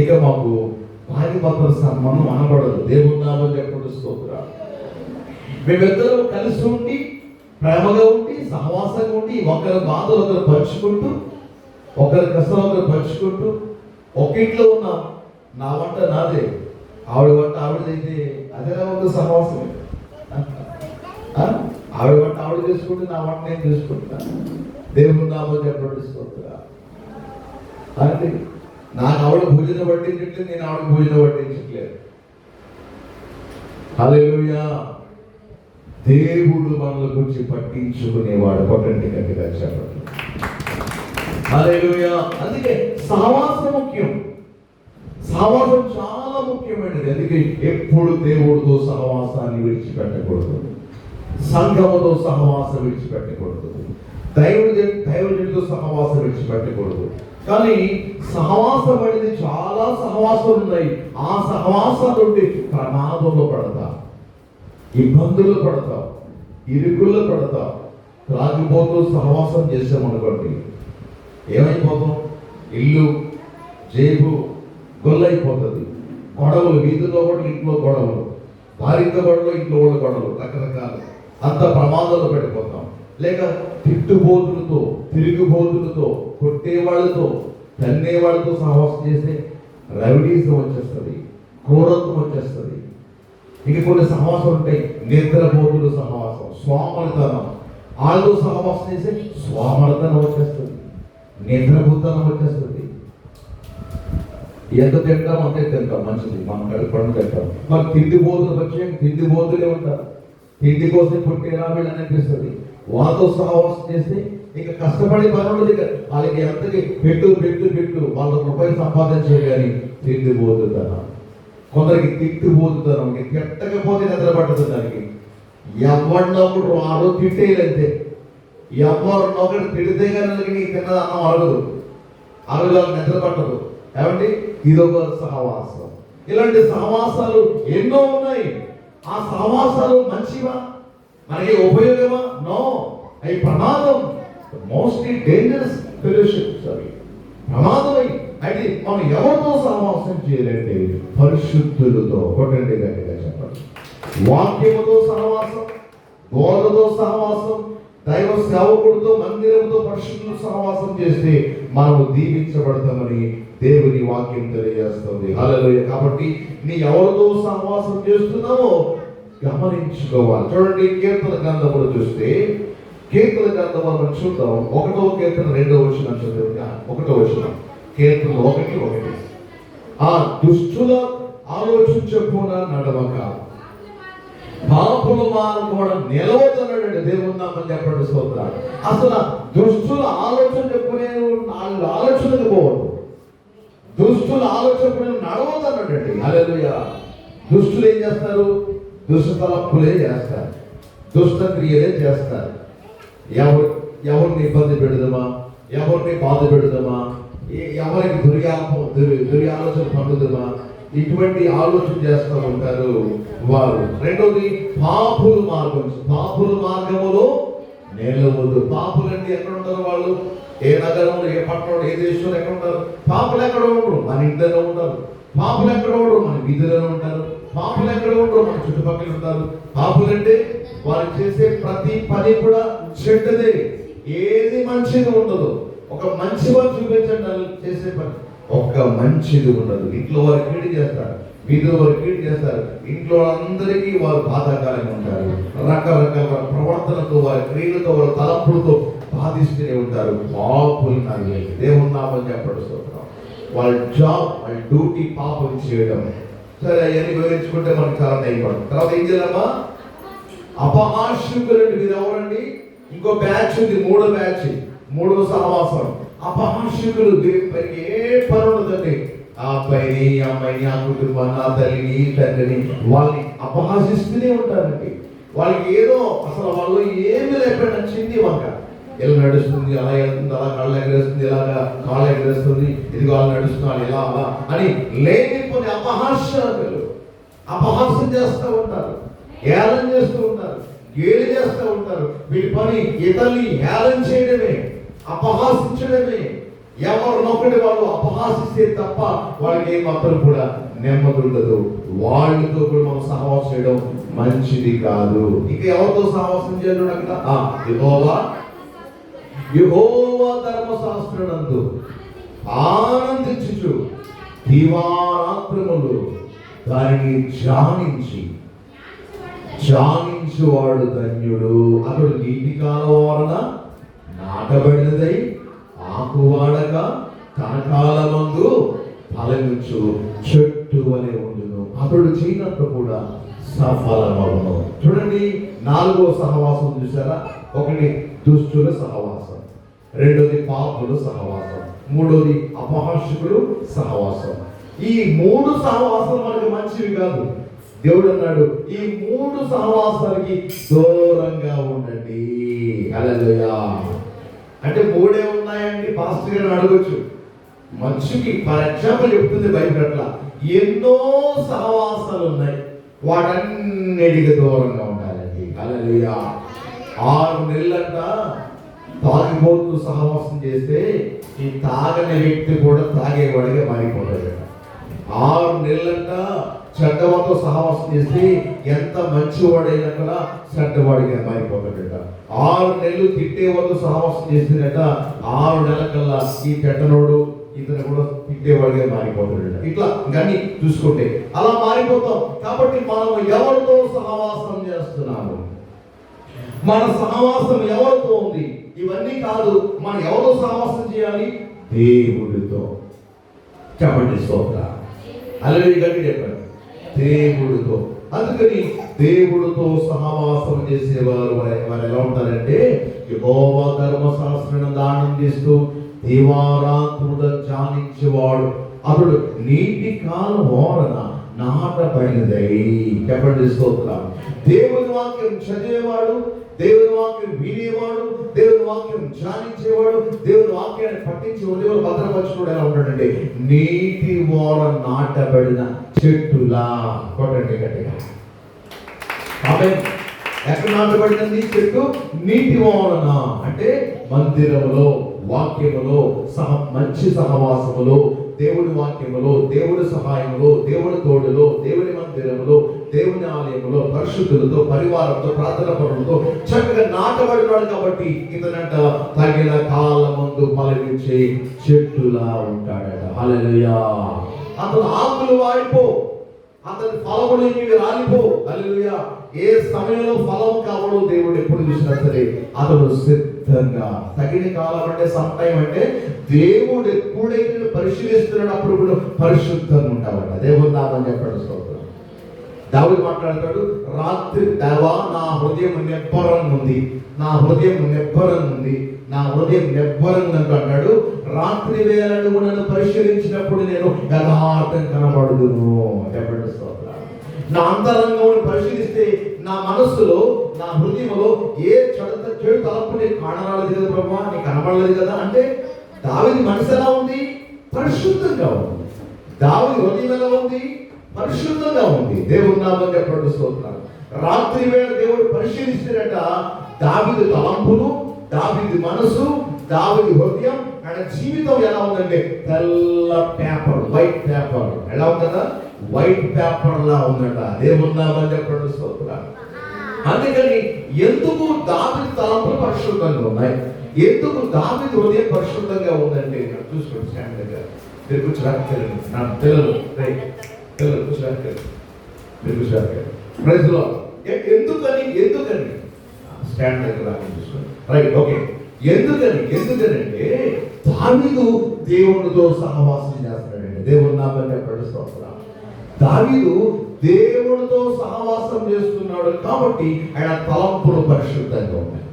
S1: ఇక మాకు భారీ భర్తల సంబంధం అనబడదు. దేవుని నామం చెప్పండి, స్తోత్రం. మేమిద్దరం కలిసి ఉండి, ప్రేమగా ఉండి, సహవాసంగా ఉండి, ఒకరి బాధలు ఒకరు పంచుకుంటూ, ఒకరి కష్టం ఒకరు పంచుకుంటూ, ఒక ఇంట్లో ఉన్నాం. నా వంట నాదే, ఆవిడ వంట ఆవిడదైతే అదేనా ఉంది సహవాసమే. ఆవిడ వంట ఆవిడ చేసుకుంటే నా వంట నేను చేసుకుంటున్నా. దేవుని నామం చెప్పండి, స్తోత్రం. అంటే నాకు ఆవిడ భోజనం పట్టించట్లేదు, నేను ఆవిడ భోజనం పట్టించట్లేదు. హల్లెలూయా. దేవుడు మనల గురించి పట్టించుకునేవాడు. కొట్టండి గట్టిగా చెప్పండి. హల్లెలూయా. అందుకే సహవాసం ముఖ్యం, సహవాసం చాలా ముఖ్యమైనది. అందుకే ఎప్పుడు దేవుడితో సహవాసాన్ని విడిచిపెట్టకూడదు, సంఘముతో సహవాసం విడిచిపెట్టకూడదు, దైవజనుడితో సహవాసం విడిచిపెట్టకూడదు. కానీ సహవాసం అనేది చాలా సహవాసాలు ఉన్నాయి. ఆ సహవాసాలు ఉంటే ప్రమాదంలో పడతాం, ఇబ్బందులు పడతాం, ఇరుకుల్లో పడతాం. త్రాగిపోతూ సహవాసం చేసామనుకోండి, ఏమైపోతాం? ఇల్లు జేబు గొల్లైపోతుంది. గొడవలు వీధుల్లో కూడా, ఇంట్లో గొడవలు, భార్యతో గొడవలు, ఇంట్లో కూడా గొడవలు, రకరకాలు. అంత ప్రమాదాలు పడిపోతాం. లేక తిట్టుబోతులతో, తిరుగుబోతులతో, కొట్టేవాళ్ళతో, తన్నేవాళ్ళతో సహవాసం చేస్తే రౌడీజం వచ్చేస్తుంది, క్రూరత్వం వచ్చేస్తుంది. ఇంక కొన్ని సహవాసం ఉంటాయి, నిద్రబోతులు సహవాసం, స్వామర్థనం. వాళ్ళతో సహవాసం చేస్తే స్వామర్థనం వచ్చేస్తుంది, నిద్రబోతనం వచ్చేస్తుంది. ఎంత తింటాం అంతే తింటాం, మంచిది, మనం కడుపుని తింటాం. మరి తిండిబోతులు వచ్చే తిండిబోతులే ఉంటారు, తిండి కోసం పుట్టినా వీళ్ళని అనిపిస్తుంది. వాళ్ళతో సహవాసం చేస్తే ఇక కష్టపడి పని ఉండదు. ఇక వాళ్ళకి ఎంతకి పెట్టు పెట్టు పెట్టు, వాళ్ళ రూపాయలు సంపాదించాలి. కానీ తిండిబోతుతనం, కొందరికి తిట్టుబోతుతనం, తిట్టకపోతే నిద్ర పట్టదు. దానికి ఎవరినొకడు ఆ రోజు తిట్టేయాలంతే. ఎవరినొకటి తిడితే కానీ నీకు తిన్నది అన్నం అరగదు, ఆ రోజు వాళ్ళకి నిద్ర పట్టదు. ఏమండి, ఇదొక సహవాసం. ఇలాంటి సహవాసాలు ఎన్నో ఉన్నాయి. ఆ సహవాసాలు మంచివా, మనకి ఉపయోగమా? నో, అవి ప్రమాదం. మోస్ట్లీ డేంజరస్ ఫెలోషిప్స్ అవి, ప్రమాదమై. అయితే మనం ఎవరితో సహవాసం చేయాలంటే పరిశుద్ధులతో. కొట్టండి గట్టిగా చెప్పండి. వాక్యముతో సహవాసం, బోధతో సహవాసం, దైవ సేవకుడితో, మందిరంతో, పరిశుద్ధులు సహవాసం చేస్తే మనము దీవించబడతామని దేవుని వాక్యం తెలియజేస్తుంది. హల్లెలూయా. కాబట్టి నీ ఎవరితో సహవాసం చేస్తున్నావో గమనించుకోవాలి. చూడండి, కీర్తన గ్రంథములు చూస్తే, కీర్తన గ్రంథం మనం చూద్దాం. 1వ కీర్తన 2వ వచనం చదువుగా. 1వ వచనం, కీర్తన 1:1. ఆ దుష్టుల ఆలోచించకుండా నడవక పాపుల మార్గమున నిలవదన్నాడు. దేవుని నామం చెప్పండి, స్తోత్రం. అసలు దుష్టుల ఆలోచన చెప్పుకునే వాళ్ళు ఆలోచనకు పోవద్దు, దుష్టుల ఆలోచన నడవదన్నాడండి. హల్లెలూయా. దుష్టులు ఏం చేస్తారు? దుష్ట తలపులే చేస్తారు, దుష్ట క్రియలే చేస్తారు. ఎవరిని ఇబ్బంది పెడదామా, ఎవరిని బాధ పెడదామా, ఎవరికి దుర్యాలోచన పండుదమా, ఇటువంటి ఆలోచన చేస్తూ ఉంటారు వారు. రెండోది, పాపుల మార్గం, పాపుల మార్గములో నిలవదు. పాపులంటే ఎక్కడ ఉంటారు వాళ్ళు? ఏ నగరంలో, ఏ పట్టణంలో, ఏ దేశంలో ఎక్కడ ఉంటారు? పాపులు ఎక్కడ ఉండరు? మన ఇంట్లో ఉంటారు. పాపులు ఎక్కడ ఉండరు? మన వీధిలో ఉంటారు. పాపులు ఎక్కడ ఉండరు? మన చుట్టుపక్కల ఉంటారు. పాపులంటే వారు చేసే ప్రతి పని కూడా చెడ్డదే, ఏది మంచిది ఉండదు. ఒక మంచి వారు చూపించండి చేసే పని, ఒక్క మంచిది ఉండదు. ఇంట్లో వారు కీడు చేస్తారు, వీధిలో వారు కీడు చేస్తారు. ఇంట్లో అందరికీ వారు బాధాకరంగా ఉంటారు. రకరకాల ప్రవర్తనతో, వారి క్రియలతో, వారి తలంపులతో బాధిస్తూనే ఉంటారు. పాపులు నాకు దేవుని నామం చెప్పడం స్తోత్రం. వాళ్ళ జాబ్, వాళ్ళ డ్యూటీ పాపం చేయడం. సరే, అవన్నీ వివరించుకుంటే మనకు చాలా నైపడం. తర్వాత ఏం చేయాలమ్మా? అపహాస్యులండి. మీరు ఎవరండి? ఇంకో బ్యాచ్ ఉంది, 3వ బ్యాచ్, 3వ సహవాసం. అపహాస్యులు, ఏ పని ఉండదండి. ఆ అబ్బాయిని, ఈ అమ్మాయిని, ఆ కుటుంబాన్ని, ఆ తల్లిని, ఈ తండ్రిని వాళ్ళని అపహాసిస్తూనే ఉంటారండి. వాళ్ళకి ఏదో అసలు వాళ్ళు ఏమి లేకుండా నచ్చింది వంక. ఇలా నడుస్తుంది, అలా వెళ్తుంది, అలా కాళ్ళు ఎగరేస్తుంది, ఇలాగా కాళ్ళు ఎగరేస్తుంది, ఇది వాళ్ళు నడుస్తున్నారు ఇలా అలా అని లేనిపోని అపహాస్యాలు అపహాస్యం చేస్తూ ఉంటారు, హేళన చేస్తూ ఉంటారు, గేలి చేస్తూ ఉంటారు. వీటి పని ఇతరుల్ని హేళన చేయడమే, అపహాసించడమే. ఎవరినొకటి వాళ్ళు అపహాసిస్తే తప్ప వాళ్ళకి ఏ మాత్రం కూడా నెమ్మది ఉండదు. వాళ్ళతో కూడా మనం సహవాసం చేయడం మంచిది కాదు. ఇక ఎవరితో సహవాసం చేయడం అక్కడ యెహోవా ధర్మశాస్త్రనందు ఆనందించుచు దివారాత్రములు దానిని ధ్యానించువాడు ధన్యుడు. అతడు నీటి కాలవరన నాటబడినదై ఆకువాడక తన కాలమందు ఫలమిచ్చు చెట్టు వలె ఉండును. అతడు చేయనప్పుడు కూడా సఫలమవును. చూడండి, 4వ సహవాసం చూసారా? ఒకటి దుష్టుల సహవాసం, రెండోది పాపుల సహవాసం, మూడోది అపహాస్యకులు సహవాసం. ఈ 3 సహవాసాలు మనకు మంచివి కాదు. దేవుడు అన్నాడు, ఈ 3 సహవాసాలకి దూరంగా ఉండండి. హల్లెలూయా. అంటే 3 ఉన్నాయండి పాస్టర్ గారు అడగొచ్చు. మనిషికి ఫర్ ఎగ్జాంపుల్ చెప్తుంది బైబిల్ అట్లా ఎన్నో సహవాసాలు ఉన్నాయి, వాటన్నిటికి దూరంగా ఉండాలండి. హల్లెలూయా. 6 నెలలంట తాగిపోతూ సహవాసం చేస్తే ఈ తాగని వ్యక్తి కూడా తాగేవాడిగా మారిపోతాడు. 6 నెలలంట చెడ్డవాడితో సహవాసం చేస్తే ఎంత మంచివాడైనా కూడా చెడ్డవాడిగా మారిపోతాడట. 6 నెలలు తిట్టేవాడితో సహవాసం చేస్తేనట 6 నెలల కల్లా ఈ చెడ్డనోడు ఇతను కూడా తిట్టేవాడిగా మారిపోతాడట. ఇట్లా గన్ని చూసుకుంటే అలా మారిపోతాం. కాబట్టి మనం ఎవరితో సహవాసం చేస్తున్నాము, మన సహవాసం ఎవరితో ఉంది, ఇవన్నీ కాదు. మనం ఎవరితో సహవాసం చేయాలి? దేవుడితో. చెప్పండి స్తోత్రం. అలాగే గట్టి చెప్పండి, దేవుడితో. అందుకని దేవుడితో సహవాసం చేసేవారు వారు ఎలా ఉంటారంటే యెహోవా ధర్మశాస్త్రాన్ని ఆనందిస్తూ దివారాత్రులు ధ్యానించేవాడు. అతడు నీటి కాలవరన నాటబడినదై. చెప్పండి స్తోత్రం. దేవుని వాక్యం చదివేవాడు, దేవుని వాక్యం వినేవాడు, దేవుని వాక్యం ధ్యానించేవాడు, దేవుని వాక్యాన్ని పట్టించేవాడు, దేవుని భద్రపరచుకోవడం ఎలా ఉంటాడంటే నీటి ఓర నాటబడిన చెట్టులా. కొట్టండి గట్టిగా. ఆమేన్. ఎక్కడ నాటబడినది చెట్టు? నీటి ఓరన. అంటే మందిరములో, వాక్యములో, మంచి సహవాసములో, దేవుడి వాక్యములో, దేవుడి సహాయములో, దేవుడి తోడులో, దేవుడి మందిరములో, దేవుని ఆలయములో, పరిశుద్ధులతో, పరివారంతో, ప్రార్థన పరులతో చక్కగా నాటబడినాడు. కాబట్టి ఇతనంట తగిన కాలమందు ఫలమిచ్చే చెట్టులా ఉంటాడట. హల్లెలూయా. అతను ఆకులు వాడిపో, అతని ఫలములు నీవి రాలిపో. హల్లెలూయా. ఏ సమయంలో ఫలం కావాలో దేవుడు ఎప్పుడు చూసినా సరే అతడు సిద్ధంగా. తగిన కాలం అంటే సమ్ టైం అంటే దేవుడు ఎప్పుడైతే పరిశీలిస్తున్నాడు అప్పుడు కూడా పరిశుద్ధంగా ఉంటామట. దేవుడు నామని చెప్పాడు స్తోత్రం. దావీదు మాట్లాడతాడు, రాత్రి దేవా నా హృదయం నిబ్బరంగా ఉంది, నా హృదయం నిబ్బరంగా ఉంది, నా హృదయం నిబ్బరంగా అంటాడు. రాత్రి వేళ నువ్వు నన్ను పరిశీలించినప్పుడు నేను యథార్థం కనబడుదును. చెప్పండి స్తోత్రం. నా అంతరంగం పరిశీలిస్తే నా మనస్సులో, నా హృదయంలో ఏ చెడు తలపు నీకు కానరాలేదు కదా ప్రభా, నీకు కనబడలేదు కదా. అంటే దావీదు మనసు ఎలా ఉంది? పరిశుద్ధంగా ఉంది. దావీదు హృదయం ఎలా ఉంది? పరిశుద్ధంగా ఉంది. దేవుని నామం చెప్పండి స్తోత్రం. రాత్రి వేళ దేవుడు పరిశీలిస్తాడట దావీదు తలంపులు, దావీదు మనసు, దావీదు హృదయం, ఆయన జీవితం ఎలా ఉందంటే తెల్ల పేపర్, వైట్ పేపర్. ఎలా ఉందా? వైట్ పేపర్ లా ఉందట. దేవుని నామం చెప్పండి స్తోత్రం. అందుకని ఎందుకు దావీదు తలంపులు పరిశుద్ధంగా ఉన్నాయి, ఎందుకు దావీదు హృదయం పరిశుద్ధంగా ఉందంటే చూసుకోండి. స్టాండ్ దగ్గర మీరు కూర్చోడానికి నా పిల్లలు కూర్చోడానికి మీరు కూర్చోడానికి ప్రైజ్లో ఎందుకని స్టాండ్ దగ్గర చూసుకోండి. Right, okay. ఎందుకనంటే దావీదు దేవునితో సహవాసం చేస్తాడండి. దేవుని నామం చెప్పండి స్తోత్రం. దావీదు దేవునితో సహవాసం చేస్తున్నాడు కాబట్టి ఆయన తలంపులు పరిశుద్ధంగా ఉన్నాయి,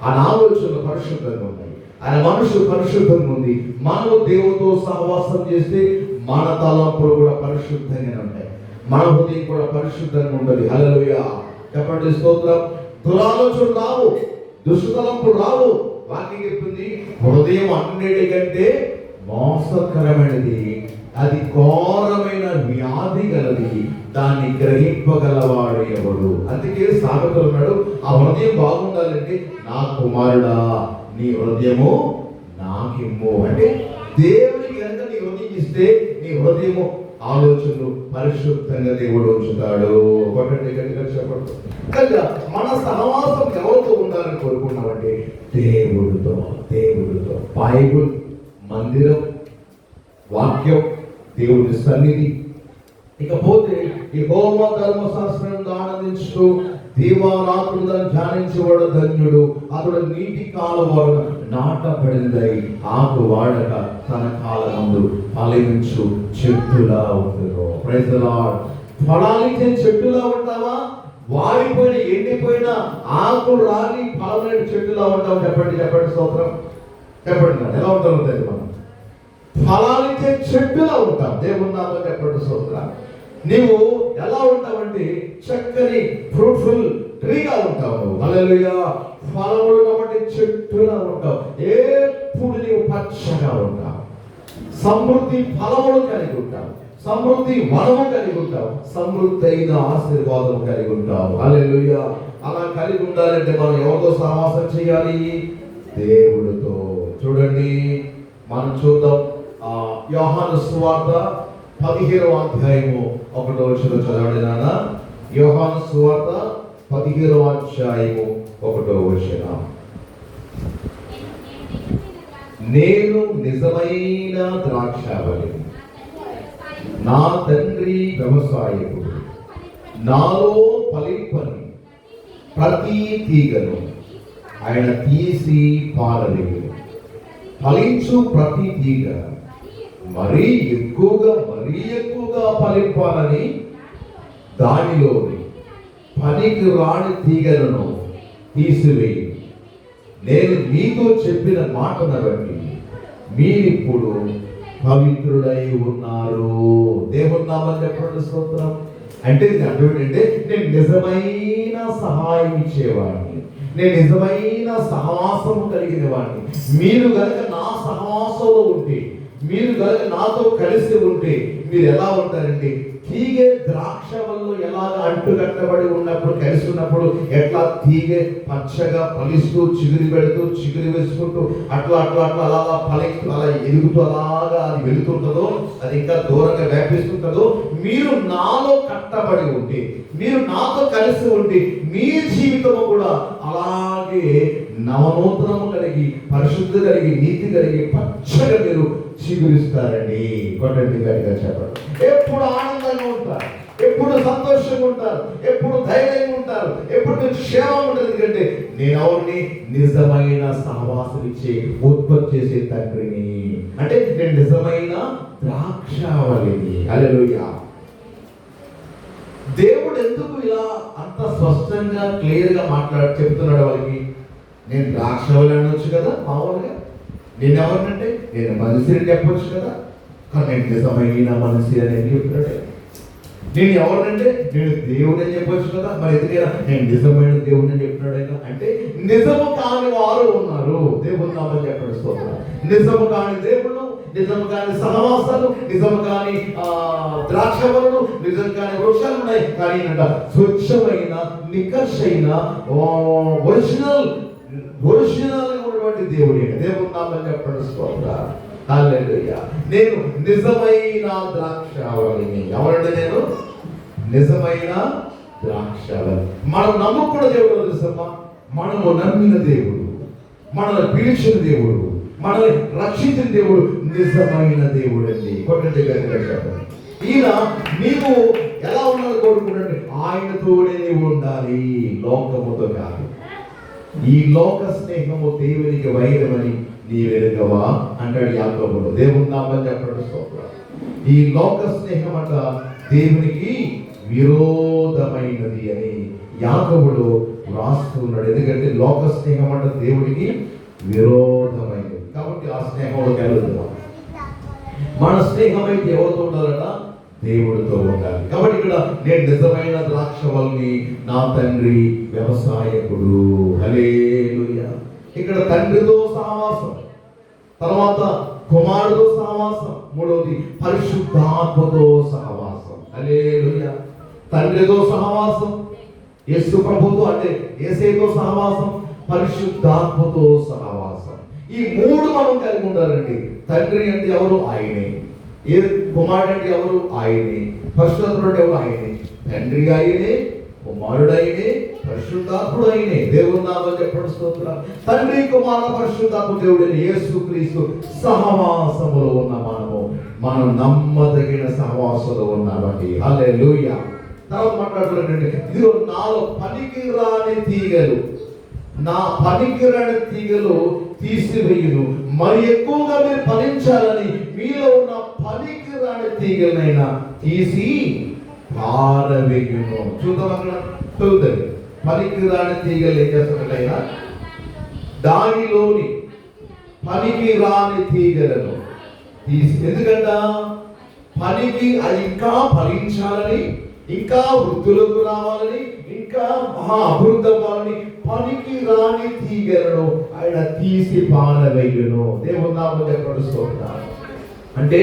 S1: ఆయన ఆలోచనలు పరిశుద్ధంగా ఉన్నాయి, ఆయన మనసు పరిశుద్ధంగా ఉంది. మనము దేవునితో సహవాసం చేస్తే మన తలంపులు కూడా పరిశుద్ధంగా ఉంటాయి, మన హృదయం కూడా పరిశుద్ధంగా ఉంటుంది. హల్లెలూయా చెప్పండి స్తోత్రం. దురాలోచన రావు, దుష్టతలంపులు రావు. వాక్యం చెప్తుంది హృదయం అన్నిటికంటే మోసకరమైనది, అది ఘోరమైన వ్యాధి గలది, దాన్ని గ్రహింపగలవాడు ఎవడు. అందుకే సామెతలు ఉన్నాడు, ఆ హృదయం బాగుండాలంటే నా కుమారుడా నీ హృదయము నాకిమ్ము. అంటే దేవునికి కనుక నీ హృదయం ఇస్తే నీ హృదయము ఆలోచనలు పరిశుద్ధంగా దేవుడు ఉంచుతాడు. ఒకటి గట్టిగా చెప్పండి. కనుక మన సహవాసం ఎవరితో ఉండాలని కోరుకున్నామంటే దేవుడితో. దేవుడితో బైబుల్, మందిరం, వాక్యం, దేవుడి సన్నిధి. ఇకపోతే ఈ హోమ ధర్మశాస్త్రం ఆనందించుతూ దీవారాత్రులను ధ్యానించేవాడు ధన్యుడు, అతడు నీటి కాలువలను నాటబడిందై ఆకు వాడక తన కాలమందు ఫలించు చెట్టులా ఉండును. Praise the lord. ఫలాలిచ్చే చెట్టులా ఉంటావా? వాడిపోయిన ఎండిపోయిన ఆకులు రాలి ఫలమైన చెట్టులా ఉంటావు? చెప్పండి చెప్పండి స్తోత్రం చెప్పండి. ఎలా ఉంటామో తెలియదు. మనం ఫలాలిచ్చే చెట్టులా ఉంటాం. దేవుని నామమున చెప్పండి స్తోత్రం. నీవు ఎలా ఉంటావంటే చక్కని ఫ్రూట్ఫుల్ ట్రీగా ఉంటావు. హల్లెలూయా. ఫలములు కాబట్టి చెట్టులా ఉంటావు. ఎప్పుడు నీవు పచ్చగా ఉంటావు, సమృద్ధి ఫలములు కలిగి ఉంటావు, సమృద్ధి వనము కలిగి ఉంటావు, సమృద్ధి అయిన ఆశీర్వాదం కలిగి ఉంటావు. హల్లెలూయా. అలా కలిగి ఉండాలంటే మనం ఎవరితో సహవాసం చేయాలి? దేవుడితో. చూడండి మనం చూద్దాం యోహాను సువార్త 15వ అధ్యాయము 1వ వచనం చదవండి నాన్న. యోహాను సువార్త 15వ అధ్యాయము 1వ వచనం. నేను నిజమైన ద్రాక్షావళి, నా తండ్రి వ్యవసాయకుడు, నాలో ఫలింపని ప్రతి తీగను ఆయన తీసి పారవేయును. ఫలించు ప్రతి తీగ మరీ ఎక్కువగా ఫలింపాలని దానిలోని పనికి రాని తీగలను తీసివేయి. నేను మీతో చెప్పిన మాటను బట్టి మీరిప్పుడు పవిత్రులై ఉన్నారు. దేవుని నామమున చెప్పండి స్తోత్రం. అంటే ఇది అర్థం ఏంటంటే నేను నిజమైన సహాయం ఇచ్చేవాడిని, నేను నిజమైన సహవాసము కలిగిన వాడిని. మీరు కనుక నా సహవాసంలో ఉంటే, మీరు కనుక నాతో కలిసి ఉంటే మీరు ఎలా ఉంటారంటే తీగె ద్రాక్ష వల్ల ఎలాగ అంటు కట్టబడి ఉన్నప్పుడు, కలిసి ఉన్నప్పుడు ఎట్లా తీగె పచ్చగా ఫలిస్తూ చిగురి పెడుతూ చిగురి వేసుకుంటూ అట్లా అట్లా అట్లా అలా ఫలిస్తూ అలా ఎదుగుతూ అలాగా అది వెళుతుంటుందో, అది ఇంకా దూరంగా వ్యాపిస్తుంటుందో, మీరు నాలో కట్టబడి ఉంటే, మీరు నాతో కలిసి ఉంటే మీ జీవితము కూడా అలాగే నవనూతనము కలిగి, పరిశుద్ధి కలిగి, నీతి కలిగి పచ్చగా మీరు చిగురిస్తారండి. కొట్టండి గట్టిగా చెప్పండి. ఎప్పుడు ఆనందంగా ఉంటారు, ఎప్పుడు సంతోషంగా ఉంటారు, ఎప్పుడు ధైర్యంగా ఉంటారు, ఎప్పుడు మీకు క్షేమం ఉంటుంది. ఎందుకంటే నేను ఎవరిని? నిజమైన సహవాసం ఇచ్చే ఉత్పత్తి చేసే తండ్రిని. అంటే నేను నిజమైన ద్రాక్షావళిని. హల్లెలూయా. దేవుడు ఎందుకు ఇలా అంత స్పష్టంగా క్లియర్గా చెప్తున్నాడు వాళ్ళకి? నేను ద్రాక్షావళి అనొచ్చు కదా మామూలుగా. నేను ఎవరినంటే నేను మనిషిని చెప్పొచ్చు కదా, కానీ నేను నిజమైన మనిషి అని చెప్తున్నాడు. నేను ఎవరినంటే నేను దేవుడు అని చెప్పొచ్చు కదా, మరి ఎందుకైనా నేను నిజమైన దేవుడు అని చెప్తున్నాడు. అంటే నిజము కాని వారు ఉన్నారు. దేవుని నామమున చెప్పండి స్తోత్రం. నిజము కాని దేవుడు, నిజము కాని సహవాసాలు, నిజము కాని ద్రాక్షవలను, నిజం కాని వృక్షాలు ఉన్నాయి. కానీ స్వచ్ఛమైన నికర్షైన ఒరిజినల్ ఉన్నటువంటి దేవుడు. దేవుని నామమున చెప్పండి స్తోత్రం. హల్లెలూయా. నేను నిజమైన ద్రాక్షావళిని. ఎవరంటే నేను నిజమైన ద్రాక్షావళి. మనం నమ్ముకున్న దేవుడు తెలుసమ్మా, మనము నమ్మిన దేవుడు, మనల్ని పిలిచిన దేవుడు, మనల్ని రక్షించిన దేవుడు నిజమైన దేవుడు అండి. కొట్టండి గట్టిగా చెప్పండి. ఈయన నీవు ఎలా ఉండాలి కోరుకుంటే ఆయనతోనే నీవు ఉండాలి, లోకముతో కాదు. ఈ లోక స్నేహము దేవునికి వైరమని నీవెరుగవా అంటాడు యాకోబుడు. దేవుని నామమున చెప్పండి స్తోత్రం. ఈ లోక స్నేహం అంట దేవునికి విరోధమైనది అని యాకోబుడు రాస్తున్నాడు. ఎందుకంటే లోక స్నేహం అంట దేవునికి విరోధమైనది. కాబట్టి ఆ స్నేహంలో కలుగుతున్నాం. మన స్నేహం అయితే ఎవరితో ఉండాలట? దేవుడితో ఉండాలి. కాబట్టి ఇక్కడ నేను నిజమైన ద్రాక్షవల్లి, నా తండ్రి వ్యవసాయకుడు. హల్లెలూయా. ఇక్కడ తండ్రితో సహవాసం, తర్వాత కుమారుడితో సహవాసం, మూడవది పరిశుద్ధాత్మతో సహవాసం. హల్లెలూయా. తండ్రితో సహవాసం, యేసు ప్రభుతో అంటే యేసయ్యతో సహవాసం, పరిశుద్ధాత్మతో సహవాసం. ఈ మూడు మనం కలిగి ఉండాలండి. తండ్రి అంటే ఎవరు? ఆయనే. ఏ కుమారుడు అంటే ఎవరు? ఆయనే. పరిశుద్ధాత్ముడు అంటే ఎవరు? ఆయనే. తండ్రి ఆయనే, కుమారుడు ఆయనే, పరిశుద్ధాత్ముడు ఆయనే. దేవుని నామమున చెప్పండి స్తోత్రం. తండ్రి, కుమార, పరిశుద్ధాత్మ దేవుడైన యేసుక్రీస్తు సహవాసములో ఉన్న మనం నమ్మదగిన సహవాసంలో ఉన్నామండి. హల్లెలూయా. తర్వాత మాట్లాడుతున్నట్టు ఇదిగో నాలో పనికిరాని తీగలు, నా పనికిరాని తీగలు తీసివేయును, మరి ఎక్కువగా మీరు ఫలించాలని మీలో ఉన్న పనికిరాని తీగలైనా తీసి పారవేయును. చూద్దాం అక్కడ చదువుతుంది. పనికిరాని తీగలు ఏం చేస్తున్నట్టయినా దానిలోని పనికిరాని తీగలను తీసి, ఎందుకంట పనికి అది ఇంకా ఫలించాలని, ఇంకా వృద్ధులకు రావాలని, ఇంకా మహా అభివృద్ధి అవ్వాలని పనికి రాని తీగలను ఆయన తీసి పారవేయును. దేవుని నామమున చెప్పండి స్తోత్రం. అంటే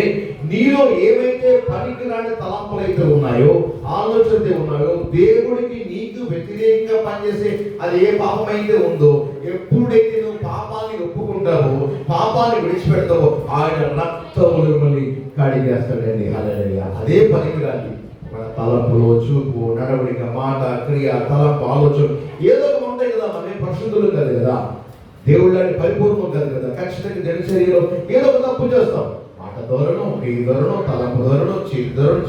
S1: నీలో ఏవైతే పనికి రాని తలంపులు అయితే ఉన్నాయో, ఆలోచనలు ఉన్నాయో, దేవుడికి నీకు వ్యతిరేకంగా పనిచేసే అది ఏ పాపం అయితే ఉందో, ఎప్పుడైతే నువ్వు పాపాన్ని ఒప్పుకుంటావో, పాపాన్ని విడిచిపెడతావో, ఆయన రక్తములు మిమ్మల్ని కడిగేస్తాడండి. హల్లెలూయా. అదే పనికి రాని మన తలంపులు, చూపు, నడవడిక, మాట, క్రియ, తలంపు, ఆలోచన ఏదో ఒక ఉంటాయి కదా. మన పరిశుద్ధులు కాదు కదా, దేవుళ్ళని పరిపూర్ణం కాదు కదా. ఖచ్చితంగా దినచర్యలో ఏదో ఒక తప్పు చేస్తాం. మాట ధోరణం, క్రియ ధోరణం, తలంపు ధోరణం, చేతి ధోరణం,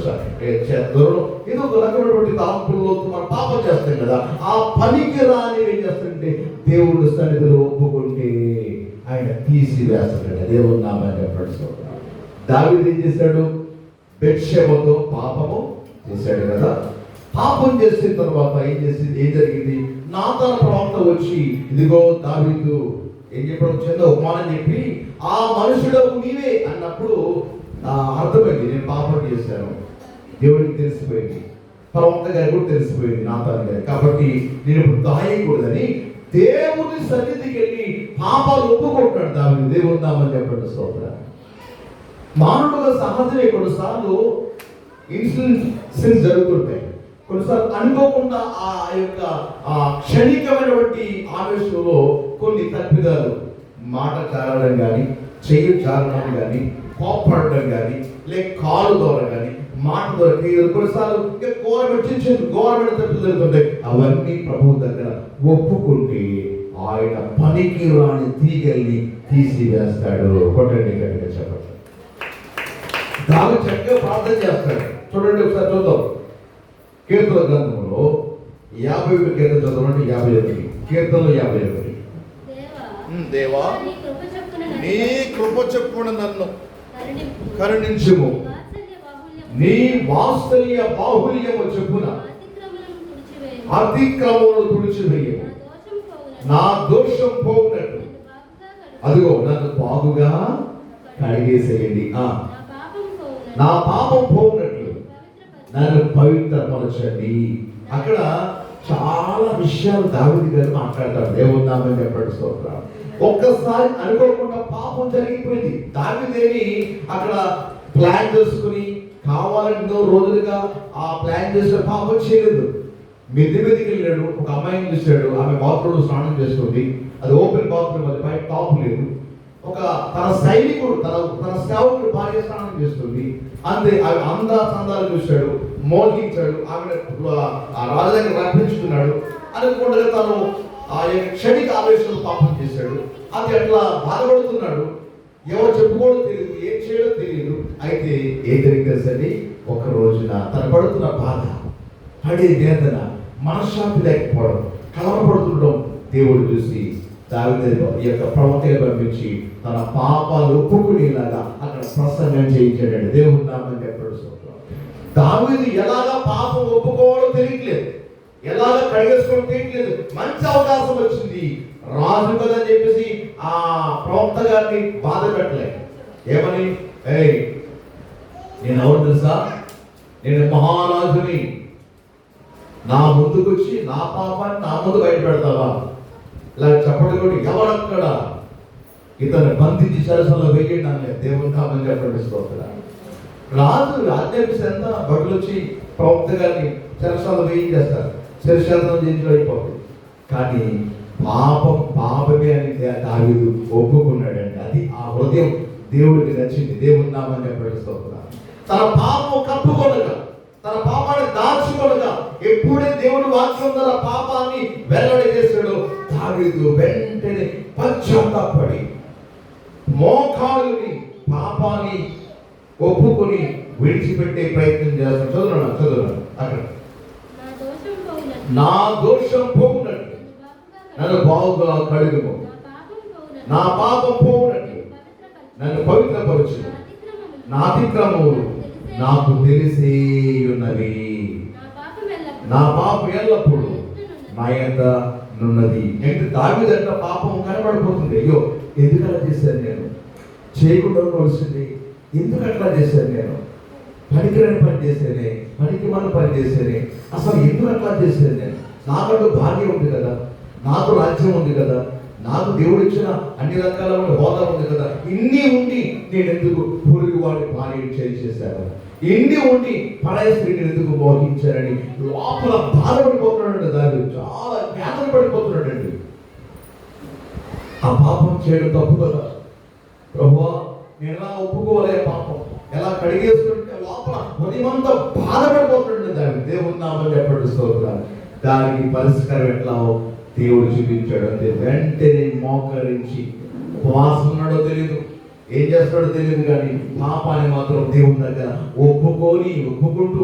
S1: ధోరణం, ఏదో ఒక రకమైనటువంటి తలంపుల్లో మనం పాపం చేస్తాం కదా. ఆ పనికి రాని ఏం చేస్తాడంటే దేవుడు సన్నిధిలో ఒప్పుకుంటే ఆయన తీసివేస్తాడు. దేవుని నామమున చెప్పండి. దావీదు ఏం చేశాడు? బెత్షెబతో పాపము చేశాడు కదా. పాపం చేసిన తర్వాత ఏం జరిగింది? నాతాను ప్రవక్త వచ్చి ఇదిగో దావీదు ఏం చెప్పడం, చిన్న ఉపమానం చెప్పి ఆ మనుషుడకు నీవే అన్నప్పుడు అర్థమైంది, నేను పాపం చేశాను. దేవుడికి తెలిసిపోయింది, ప్రవక్త గారికి కూడా తెలిసిపోయింది, నాతాను గారి. కాబట్టి నేను ఇప్పుడు దాయకూడదని దేవుని సన్నిధికి వెళ్ళి పాపాలు ఒప్పుకుంటాడు దావీదు. దేవుని నామమున చెప్పండి స్తోత్రం. మానవుడుగా సహజమే కొన్నిసార్లు ఇన్సిడెంట్స్ జరుగుతుంటాయి. కొన్నిసార్లు అనుకోకుండా ఆ యొక్క క్షణికమైనటువంటి ఆవేశంలో కొన్ని తప్పిదాలు, మాట జారడం కానీ, చెయ్యి జారడం కానీ, కోపడడం కానీ, లేక కాలు ద్వారా కానీ, మాట ద్వారా కొన్నిసార్లు గవర్నమెంట్ తప్పులు జరుగుతుంటాయి. అవన్నీ ప్రభువు దగ్గర ఒప్పుకుంటే ఆయన పనికి రాని తీగల్ని తీసివేస్తాడు. కొట్టండి గట్టిగా చెప్పండి. దావీదు చక్కగా ప్రార్థన చేస్తాడు. చూడండి ఒకసారి చూద్దాం. కీర్తన గ్రంథంలో 51 కీర్తన చదవండి. 51 కీర్తనలో 51. దేవా నీ కృప చొప్పున నన్ను కరుణించుము, నీ వాత్సల్య బాహుల్యము చొప్పున అతిక్రమములను తుడిచివేయము, నా దోషం పోవునట్టు అదిగో నన్ను బాగుగా కడిగేసేయండి, నా పాపం పోవునట్లు నన్ను పవిత్రపరచండి. అక్కడ చాలా విషయాలు దావీదు గారు మాట్లాడతారు. దేవుని నామమున చెప్పండి స్తోత్రం. ఒక్కసారి అనుకోకుండా పాపం జరిగిపోయింది. దావీదేని అక్కడ ప్లాన్ చేసుకుని కావాలని 2 రోజులుగా ఆ ప్లాన్ చేసిన పాపం చేయలేదు. మీదికి వెళ్ళాడు, ఒక అమ్మాయిని చూశాడు, ఆమె బాత్రూంలో స్నానం చేస్తుంది. అది ఓపెన్ బాత్రూమ్, అది పైన టాప్ లేదు. ఒక తన సైనికుడు, తన సేవకుడు భార్య స్నానం చేస్తుంది. అంతే, ఆమె చందాలు చూశాడు, మోహించాడు, ఆమె ఆ రాజు దగ్గర రప్పించుకున్నాడు. అనుకుంటే తను ఆ క్షణిక ఆవేశంలో పాపం చేశాడు. అది అట్లా బాధపడుతున్నాడు. ఎవరు చెప్పుకోవడం తెలియదు, ఏం చేయడం తెలియదు. అయితే ఏం జరిగిందండి, ఒక రోజున తను పడుతున్న బాధ, పడే వేదన, మనశ్శాంతి లేకపోవడం, కలవరపడుతుండడం దేవుడు చూసి దావీదు ఈ యొక్క ప్రవక్తగా పంపించి తన పాపాలు ఒప్పుకునేలాగా అక్కడ ప్రసంగం చేయించాడు. దేవుని నామమున చెప్పండి స్తోత్రం. దావీదు ఎలాగా పాపం ఒప్పుకోవడం తెలియట్లేదు, ఎలాగా కడిగేసుకోవడం తెలియట్లేదు. మంచి అవకాశం వచ్చింది, రాజు కదా అని చెప్పేసి ఆ ప్రవక్త గారిని బాధ పెట్టలేదు. ఏమని, నేను ఎవరు తెలుసా? నేను మహారాజుని. నా ముందుకొచ్చి నా పాపాన్ని నా ముందు బయట పెడతావా? ఇలా చెప్పడం కూడా ఎవరక్కడ ఇతను బంధించి సరసంలో వెయ్యండి అనలేదు. దేవుని కామని చెప్పండి. రాజు ఆజ్ఞాపిస్తే ఎంత బడులు వచ్చి ప్రవక్త గారిని సరసంలో వేయించేస్తారు, శిరశాసనం చేయించడం అయిపోతుంది. కానీ పాపమే అని దావీదు ఒప్పుకున్నాడండి. అది ఆ హృదయం దేవుడికి నచ్చింది. దేవుని నామని చెప్పండి. తన పాపం కప్పుకొనగా, తన పాపాన్ని దాచుకొనగా, ఎప్పుడే దేవుడు వాక్యం తన పాపాన్ని వెల్లడి చేశాడు, దావీదు వెంటనే పశ్చాత్తాపడి మోకాలుని పాపాన్ని ఒప్పుకొని విడిచిపెట్టే ప్రయత్నం చేస్తాడు. చదువున్నాను అక్కడ. నా దోషం పోవునట్టు నన్ను బాగుగా కడుగుము, నా పాపం పోవునట్టు నన్ను పవిత్రపరచు, నా అతిక్రమములు నాకు తెలిసే ఉన్నవి, నా పాపం ఎల్లప్పుడు నా యొక్క నున్నది. అంటే దావీదంట పాపం కనబడిపోతుంది. అయ్యో ఎందుకు అలా చేశాను, నేను చేయకుండా ఉండవలసింది, ఎందుకు అట్లా చేశాను, నేను పనికిరాని పని చేసేనే, పనికి మన పని చేసేనే, అసలు ఎందుకు అట్లా చేశాను, నేను నాకంటూ భాగ్యం ఉంది కదా, నాకు రాజ్యం ఉంది కదా, నాకు దేవుడు ఇచ్చిన అన్ని రకాల హోదా ఉంది కదా, ఇన్ని ఉండి నేను ఎందుకు పొరుగు వాడి భార్య చేశాను, ఇన్ని ఉండి పరాయ స్త్రీని ఎందుకు మోహించారని లోపల బాధపడిపోతున్నాడు. దాని చాలా వేదన పడిపోతున్నాడండి. ఆ పాపం చేయడం తప్పు కదా ప్రభువా, నేను ఎలా ఒప్పుకోలే, పాపం ఎలా కడిగేసుకుంటే లోపల ఉదయమంతా బాధపడిపోతున్నాడు. దాన్ని దేవుని నామని చెప్పండి. దానికి పరిష్కారం ఎట్లా దేవుడు చూపించాడు అంటే వెంటనే మోకరించి, ఉపవాసం ఉన్నాడో తెలియదు, ఏం చేస్తాడో తెలియదు, కానీ పాపాన్ని మాత్రం దేవుని దగ్గర ఒప్పుకుంటూ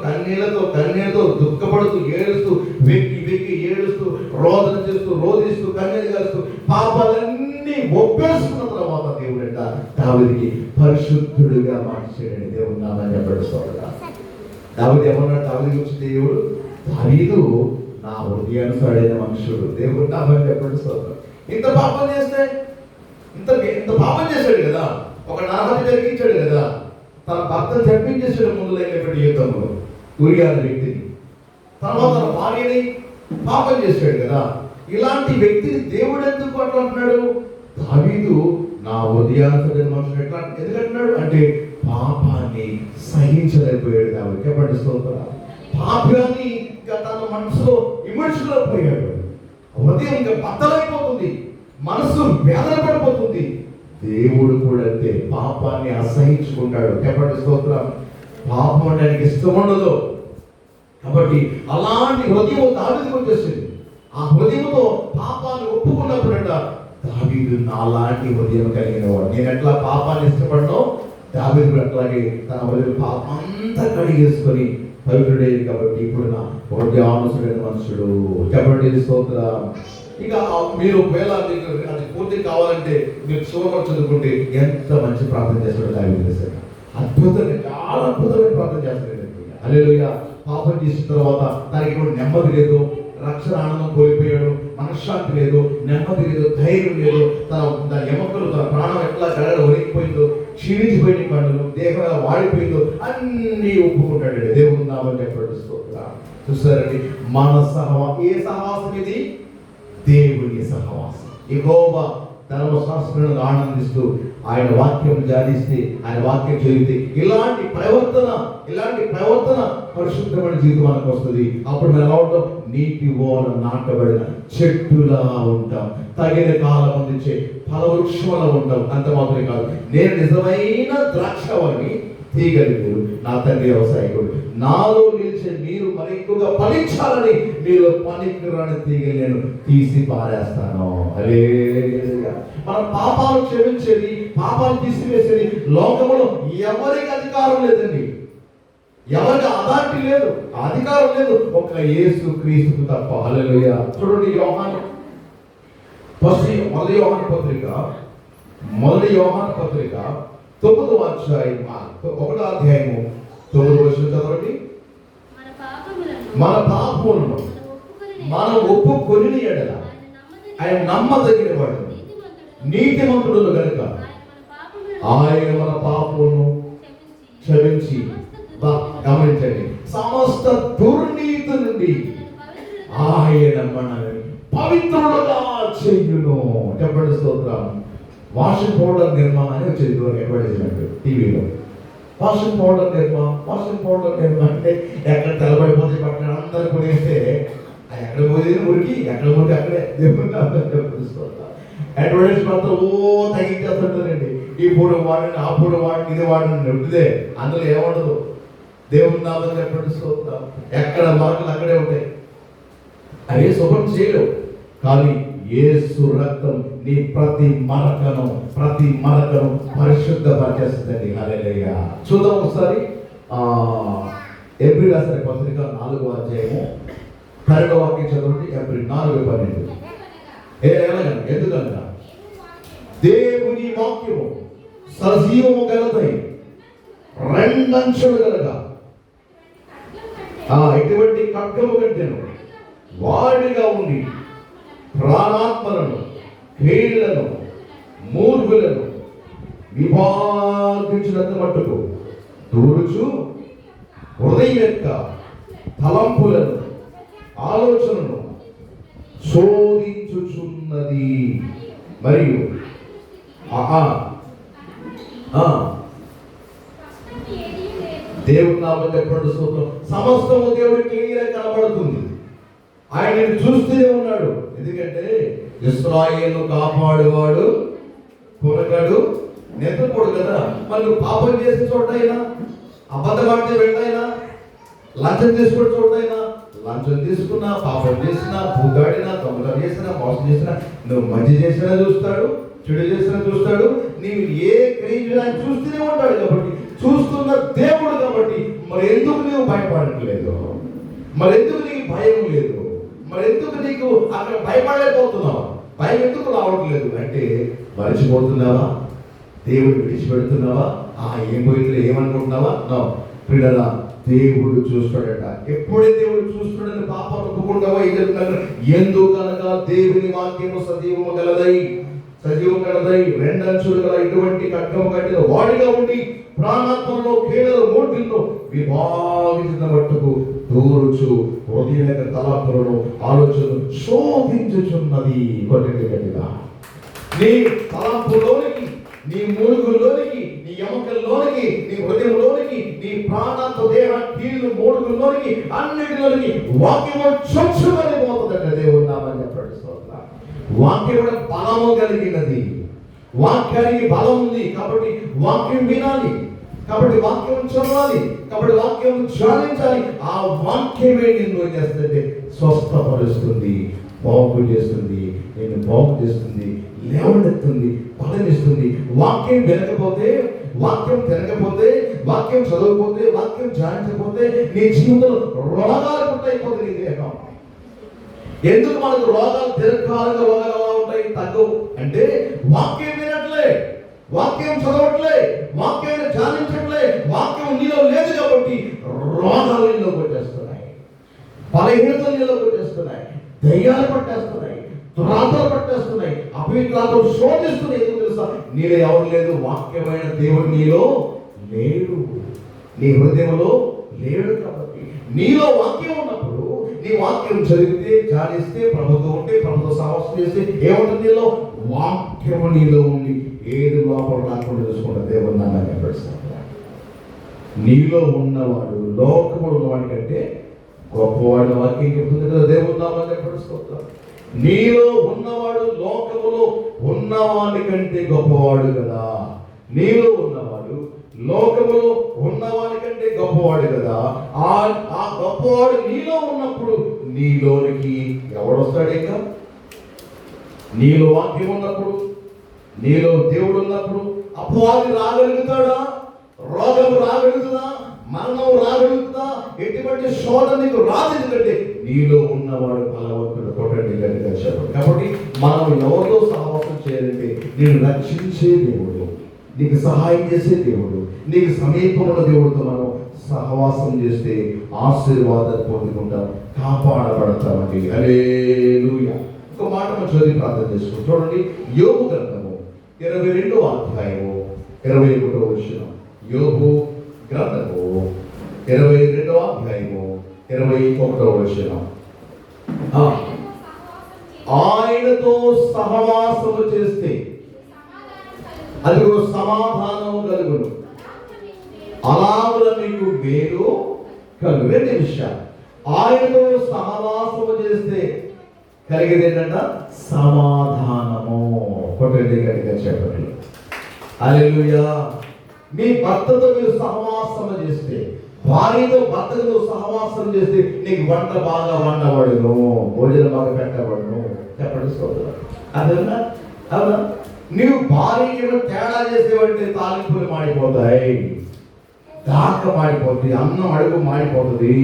S1: కన్నీళ్లతో దుఃఖపడుతూ ఏడుస్తూ వెక్కి ఏడుస్తూ రోధిస్తూ కన్నీళ్ళు చేస్తూ పాపాలన్నీ ఒప్పేసుకున్న తర్వాత దేవుడు అంట దావీదుకి పరిశుద్ధుడిగా మార్చాడని దేవుని నామని చెప్పండి. దావీదు ఏమన్నాడు? దావీదు గురించి దేవుడు, దావీదు నా హృదయానుసారైన మనుషుడు. దేవుడు నామని చెప్పండి. ఇంత పాపం చేస్తే ఇంత పాపం చేశాడు కదా, ఒక నరహత్య జరిగించాడు కదా, తన భర్తను చంపించేసాడు ముందులైనటువంటి యుద్ధంలో ఊరియా అనే వ్యక్తిని, తర్వాత తన భార్యని పాపం చేశాడు కదా. ఇలాంటి వ్యక్తిని దేవుడు ఎందుకు అట్లా అంటున్నాడు? దావీదు నా హృదయానుసారైన మనుషుడు. ఎట్లా ఎందుకంటున్నాడు అంటే పాపాన్ని సహించలేకపోయాడు. కాబట్టి చెప్పండి స్తోత్రం. పాపాన్ని ఇంకా తన మనసులో ఇమర్చుకోలేకపోయాడు. హృదయం ఇంకా బద్దలైపోతుంది, మనసు వేదన పడిపోతుంది. దేవుడు కూడా అంతే పాపాన్ని అసహించుకుంటాడు. చెప్పండి స్తోత్రం. పాపం అంటే ఇష్టం ఉండదు. కాబట్టి అలాంటి హృదయం దావీదుకు వచ్చేసింది. ఆ హృదయంతో పాపాన్ని ఒప్పుకున్నప్పుడంట దావీదు నాలాంటి హృదయం కలిగిన వాడు. నేను ఎట్లా పాపాన్ని ఇష్టపడనో దావీదు అట్లాగే తన హృదయం పాపం అంతా కడిగేసుకొని పవిత్రుడేది. కాబట్టి ఇప్పుడు నా హృదయానుసరైన మనుషుడు. చెప్పండి స్తోత్రం. ఇక మీరు ఒకవేళ మీకు అది పూర్తి కావాలంటే మీరు చివరిలో చదువుకుంటే ఎంత మంచి ప్రార్థన చేస్తాడో దావీదు చేశాడు. అద్భుతంగా, చాలా అద్భుతమైన ప్రార్థన చేస్తాడు. హల్లెలూయా. పాపం చేసిన తర్వాత తనకి కూడా నెమ్మది లేదు, రక్షణ ఆనందం కోల్పోయాడు, మనశ్శాంతి లేదు, నెమ్మది లేదు, ధైర్యం లేదు. తన ఎముకలు, తన ప్రాణం ఎట్లా కలగడ ఒరిగిపోయిందో, క్షీణించిపోయిన పండుగ దేహం ఎలా వాడిపోయిందో అన్నీ ఒప్పుకుంటాడు. దేవుని నామని చెప్పండి. చూస్తారండి, మన ఏ సహవాసం ఇది? దేవుని సహవాసం. యెహోవా ధర్మశాస్త్రాలను ఆనందిస్తూ ఆయన వాక్యం ధ్యానిస్తే, ఆయన వాక్యం చదివితే ఇలాంటి ప్రవర్తన పరిశుద్ధమైన జీవితం మనకు వస్తుంది. అప్పుడు మనం ఎలా ఉంటాం? నీటి ఓడ నాటబడిన చెట్టులా ఉంటాం, తగిన కాలం అందించే ఫలవృక్షంలో ఉంటాం. అంత మాత్రమే కాదు, నేను నిజమైన ద్రాక్షవల్లి, తీగలి మీరు, నా తండ్రి వ్యవసాయకుడు. నాలో నిలిచే మీరు మరి ఎక్కువగా ఫలించాలని మీరు పనికిరాని తీగలు నేను తీసి పారేస్తాను. హల్లెలూయా. మన పాపాలు క్షమించేది, పాపాలు తీసివేసేది లోకంలో ఎవరికి అధికారం లేదండి. ఎవరికి అథారిటీ లేదు, అధికారం లేదు, ఒక యేసు క్రీస్తుకు తప్ప. హల్లెలూయా. చూడండి, మొదటి యోహాను పత్రిక 9వ అధ్యాయం 1వ అధ్యాయము 9వ వచనం చదవండి. మన పాపములను మనం ఒప్పుకొని ఎడల ఆయన నమ్మదగిన వాడు, నీతిమంతుడు కనుక ఆయన మన పాపములను క్షమించి, గమనించండి, సమస్త దుర్నీతి నుండి ఆయన మనల్ని పవిత్రులుగా చెయ్యును. చెప్పండి స్తోత్రం. వాషింగ్ పౌడర్ నిర్మా అని వచ్చేది అడ్వర్టైజ్మెంట్ టీవీలో. వాషింగ్ పౌడర్ నిర్మా అంటే ఎక్కడ తెల్లబడిపోతే పక్కన అందరూ కొనేస్తే ఎక్కడ పోయి మురికి ఎక్కడ పోతే అక్కడే దేవుడు అడ్వర్టైజ్ మాత్రం తగ్గించేస్తుంటారండి. ఈ పూట వాడండి, ఆ పూట వాడండి, ఇది వాడండి ఉంటుందే, అందులో ఏముండదు. దేవుని నామం చెప్పండి స్తోత్రం. ఎక్కడ మార్కులు అక్కడే ఉంటాయి, అవి శుభ్రం చేయలేవు. కానీ యేసు రక్తం నీ ప్రతి మరకను పరిశుద్ధపరిచేస్తుందండి. హల్లెలూయా. చూద్దాం ఒకసారి ఎబ్రీ రాసిన పత్రిక 4వ అధ్యాయము 12వ వాక్యం చదవండి. ఎబ్రీ 4:12. ఎందుకనగా దేవుని వాక్యము సజీవము గలదై రెండంచులు గలగా ఎటువంటి ఖడ్గము కంటేను వాడిగా ఉండి ప్రాణాత్మలను, క్రియలను, మూర్ఖులను విభాగించినంత మట్టుకు దూరుచు హృదయం యొక్క తలంపులను, ఆలోచనను శోధించుచున్నది. మరియు దేవుని నామం చెప్పండి స్తోత్రం. సమస్తము దేవుడికి క్లియర్ కనబడుతుంది. ఆయనను చూస్తూనే ఉన్నాడు. ఎందుకంటే ఇశ్రాయేలును కాపాడువాడు కొరకడు, నిద్రపోడు కదా. మరి నువ్వు పాపం చేసిన చోటైనా, అబద్ధమాడితే వెళ్ళైనా, లంచం తీసుకునే చోటైనా, లంచం తీసుకున్నా, పాపం చేసినా, పూగాడినా, దొంగతనం చేసినా, మోసం చేసినా, నువ్వు మంచి చేసినా చూస్తాడు, చెడు చేసినా చూస్తాడు. నీవు ఏ క్రియ ఆయన చూస్తూనే ఉంటాడు. కాబట్టి చూస్తున్న దేవుడు కాబట్టి మరి ఎందుకు నీవు భయపడట్లేదు? మరి ఎందుకు నీకు భయం లేదు? మరి ఎందుకు నీకు అక్కడ భయపడలేకపోతున్నావు? భయం ఎందుకు రావట్లేదు అంటే మరిచిపోతున్నావా? దేవుడు విడిచిపెడుతున్నావా? ఏం పోయిందో ఏమనుకుంటున్నావా? పిల్లల దేవుడు చూస్తాడట. ఎప్పుడే దేవుడు చూస్తాడని పాపం ఒప్పుకుంటావా? ఏం చెప్తున్నారు? ఎందుకనగా దేవుని వాక్యము సజీవము గలదై రెండంచులు గల ఇటువంటి ఖడ్గము కట్టిన వాడిగా ఉండి ప్రాణాత్మలో, క్రియలలో, మూర్ఖుల్లో విభాగించిన మట్టుకు దూరుచు హృదయం యొక్క తలంపులను, ఆలోచనలు శోధించుచున్నది. గట్టిగా నీ తలంపులోనికి, నీ మూలుగుల్లోనికి, నీ ఎముకల్లోనికి, నీ హృదయంలోనికి, నీ ప్రాణాత్మ దేహ కీళ్ళు మూలుగుల్లోనికి, అన్నిటిలోనికి వాక్యము చొచ్చుకొని పోతుందంట. దేవుని నామని చెప్పండి. వాక్యం కూడా బలము కలిగినది. వాక్యానికి బలం ఉంది కాబట్టి వాక్యం వినాలి, కాబట్టి వాక్యం చదవాలి, కాబట్టి వాక్యం ధ్యానించాలి. ఆ వాక్యమే నిన్ను ఏం చేస్తుందంటే స్వస్థపరుస్తుంది, బాగు చేస్తుంది, నేను బాగు చేస్తుంది, లేవనెత్తుంది, బలమిస్తుంది. వాక్యం వినకపోతే, వాక్యం తినకపోతే, వాక్యం చదవకపోతే, వాక్యం ధ్యానించకపోతే నీ జీవితంలో రోగాలు పుట్టయిపోతుంది. నీ దేహం ఎందుకు మనకు రోగాలు దీర్ఘకాలంగా రోగాలు ఎలా ఉంటాయి? తగ్గవు అంటే వాక్యం వినట్లే, వాక్యం చదవట్లే, వాక్యాన్ని ధ్యానించట్లే, వాక్యం నీలో లేదు కాబట్టి రోగాలు నీలోకి వచ్చేస్తున్నాయి, బలహీనతలు నీలోకి వచ్చేస్తున్నాయి, దయ్యాలు పట్టేస్తున్నాయి, దురాత్మలు పట్టేస్తున్నాయి, అపవిత్రాత్మలు శోధిస్తున్నాయి. ఎందుకు తెలుసా? నీలో ఎవరు లేదు, వాక్యమైన దేవుడు నీలో లేడు, నీ హృదయంలో లేడు. కాబట్టి నీలో వాక్యం ఉన్నప్పుడు నీ వాక్యం చదివితే, ధ్యానిస్తే, ప్రభుత్వం ఉంటే, ప్రభుత్వ సమస్య చేస్తే ఏముంటుంది? నీలో వాక్యము నీలో ఉండి ఏది లోపల రాకుండా చూసుకుంటా. దేవుని నామాన్ని పెడతాడు. నీలో ఉన్నవాడు లోకములో ఉన్నవాడి కంటే గొప్పవాడి వాక్యం చెప్తుంది కదా. దేవుని నామాన్ని పెడతాడు. నీలో ఉన్నవాడు లోకములో ఉన్నవాడి కంటే గొప్పవాడు కదా. నీలో ఉన్నవాడు లోకములో ఉన్నవాడి కంటే గొప్పవాడు కదా. ఆ గొప్పవాడు నీలో ఉన్నప్పుడు నీలోనికి ఎవడొస్తాడు? ఇంకా నీలో వాక్యం ఉన్నప్పుడు, నీలో దేవుడు ఉన్నప్పుడు అపవాది రాగలుగుతాడా? రోగం రాగలుగుతుందా? మరణం రాగలుగుతుందా? ఎటువంటి శోధన నీకు రాదు. ఎందుకంటే నీలో ఉన్నవాడు బలవంతుడు. కొట్టండి గట్టిగా చెప్పండి. కాబట్టి మనం ఎవరితో సహవాసం చేయాలంటే నేను రక్షించే దేవుడు, నీకు సహాయం చేసే దేవుడు, నీకు సమీపంలో దేవుడితో మనం సహవాసం చేస్తే ఆశీర్వాదాలు పొందుకుంటాం, కాపాడబడతామండి. హల్లెలూయా. ఒక మాట మనం చదివి ప్రార్థన చేసుకుంటాం. చూడండి, యోబు గ్రంథము 22వ అధ్యాయము 21వ వచనం. యోబు గ్రంథము 22వ అధ్యాయము 21వ వచనం. ఆయనతో సహవాసము చేస్తే అదిగో సమాధానము కలుగును, అలాగున మీకు మేలు కలుగు. రెండు విషయాలు. ఆయనతో సహవాసము చేస్తే కలిగేది ఏంటంట? సమాధానము. కొట్టండి గట్టిగా చెప్పండి. హల్లెలూయా. మీ భర్తతో మీరు సహవాసము చేస్తే, భార్యతో భర్తతో సహవాసం చేస్తే నీకు వంట బాగా వండబడును, భోజనం బాగా పెట్టబడును. చెప్పండి సోదరు. అదేనా? అవునా? నీవు భార్యకి తేడా చేసేవంటే తాలింపులు మాడిపోతాయి, దాక మాడిపోతుంది, అన్నం అడుగు మాడిపోతుంది,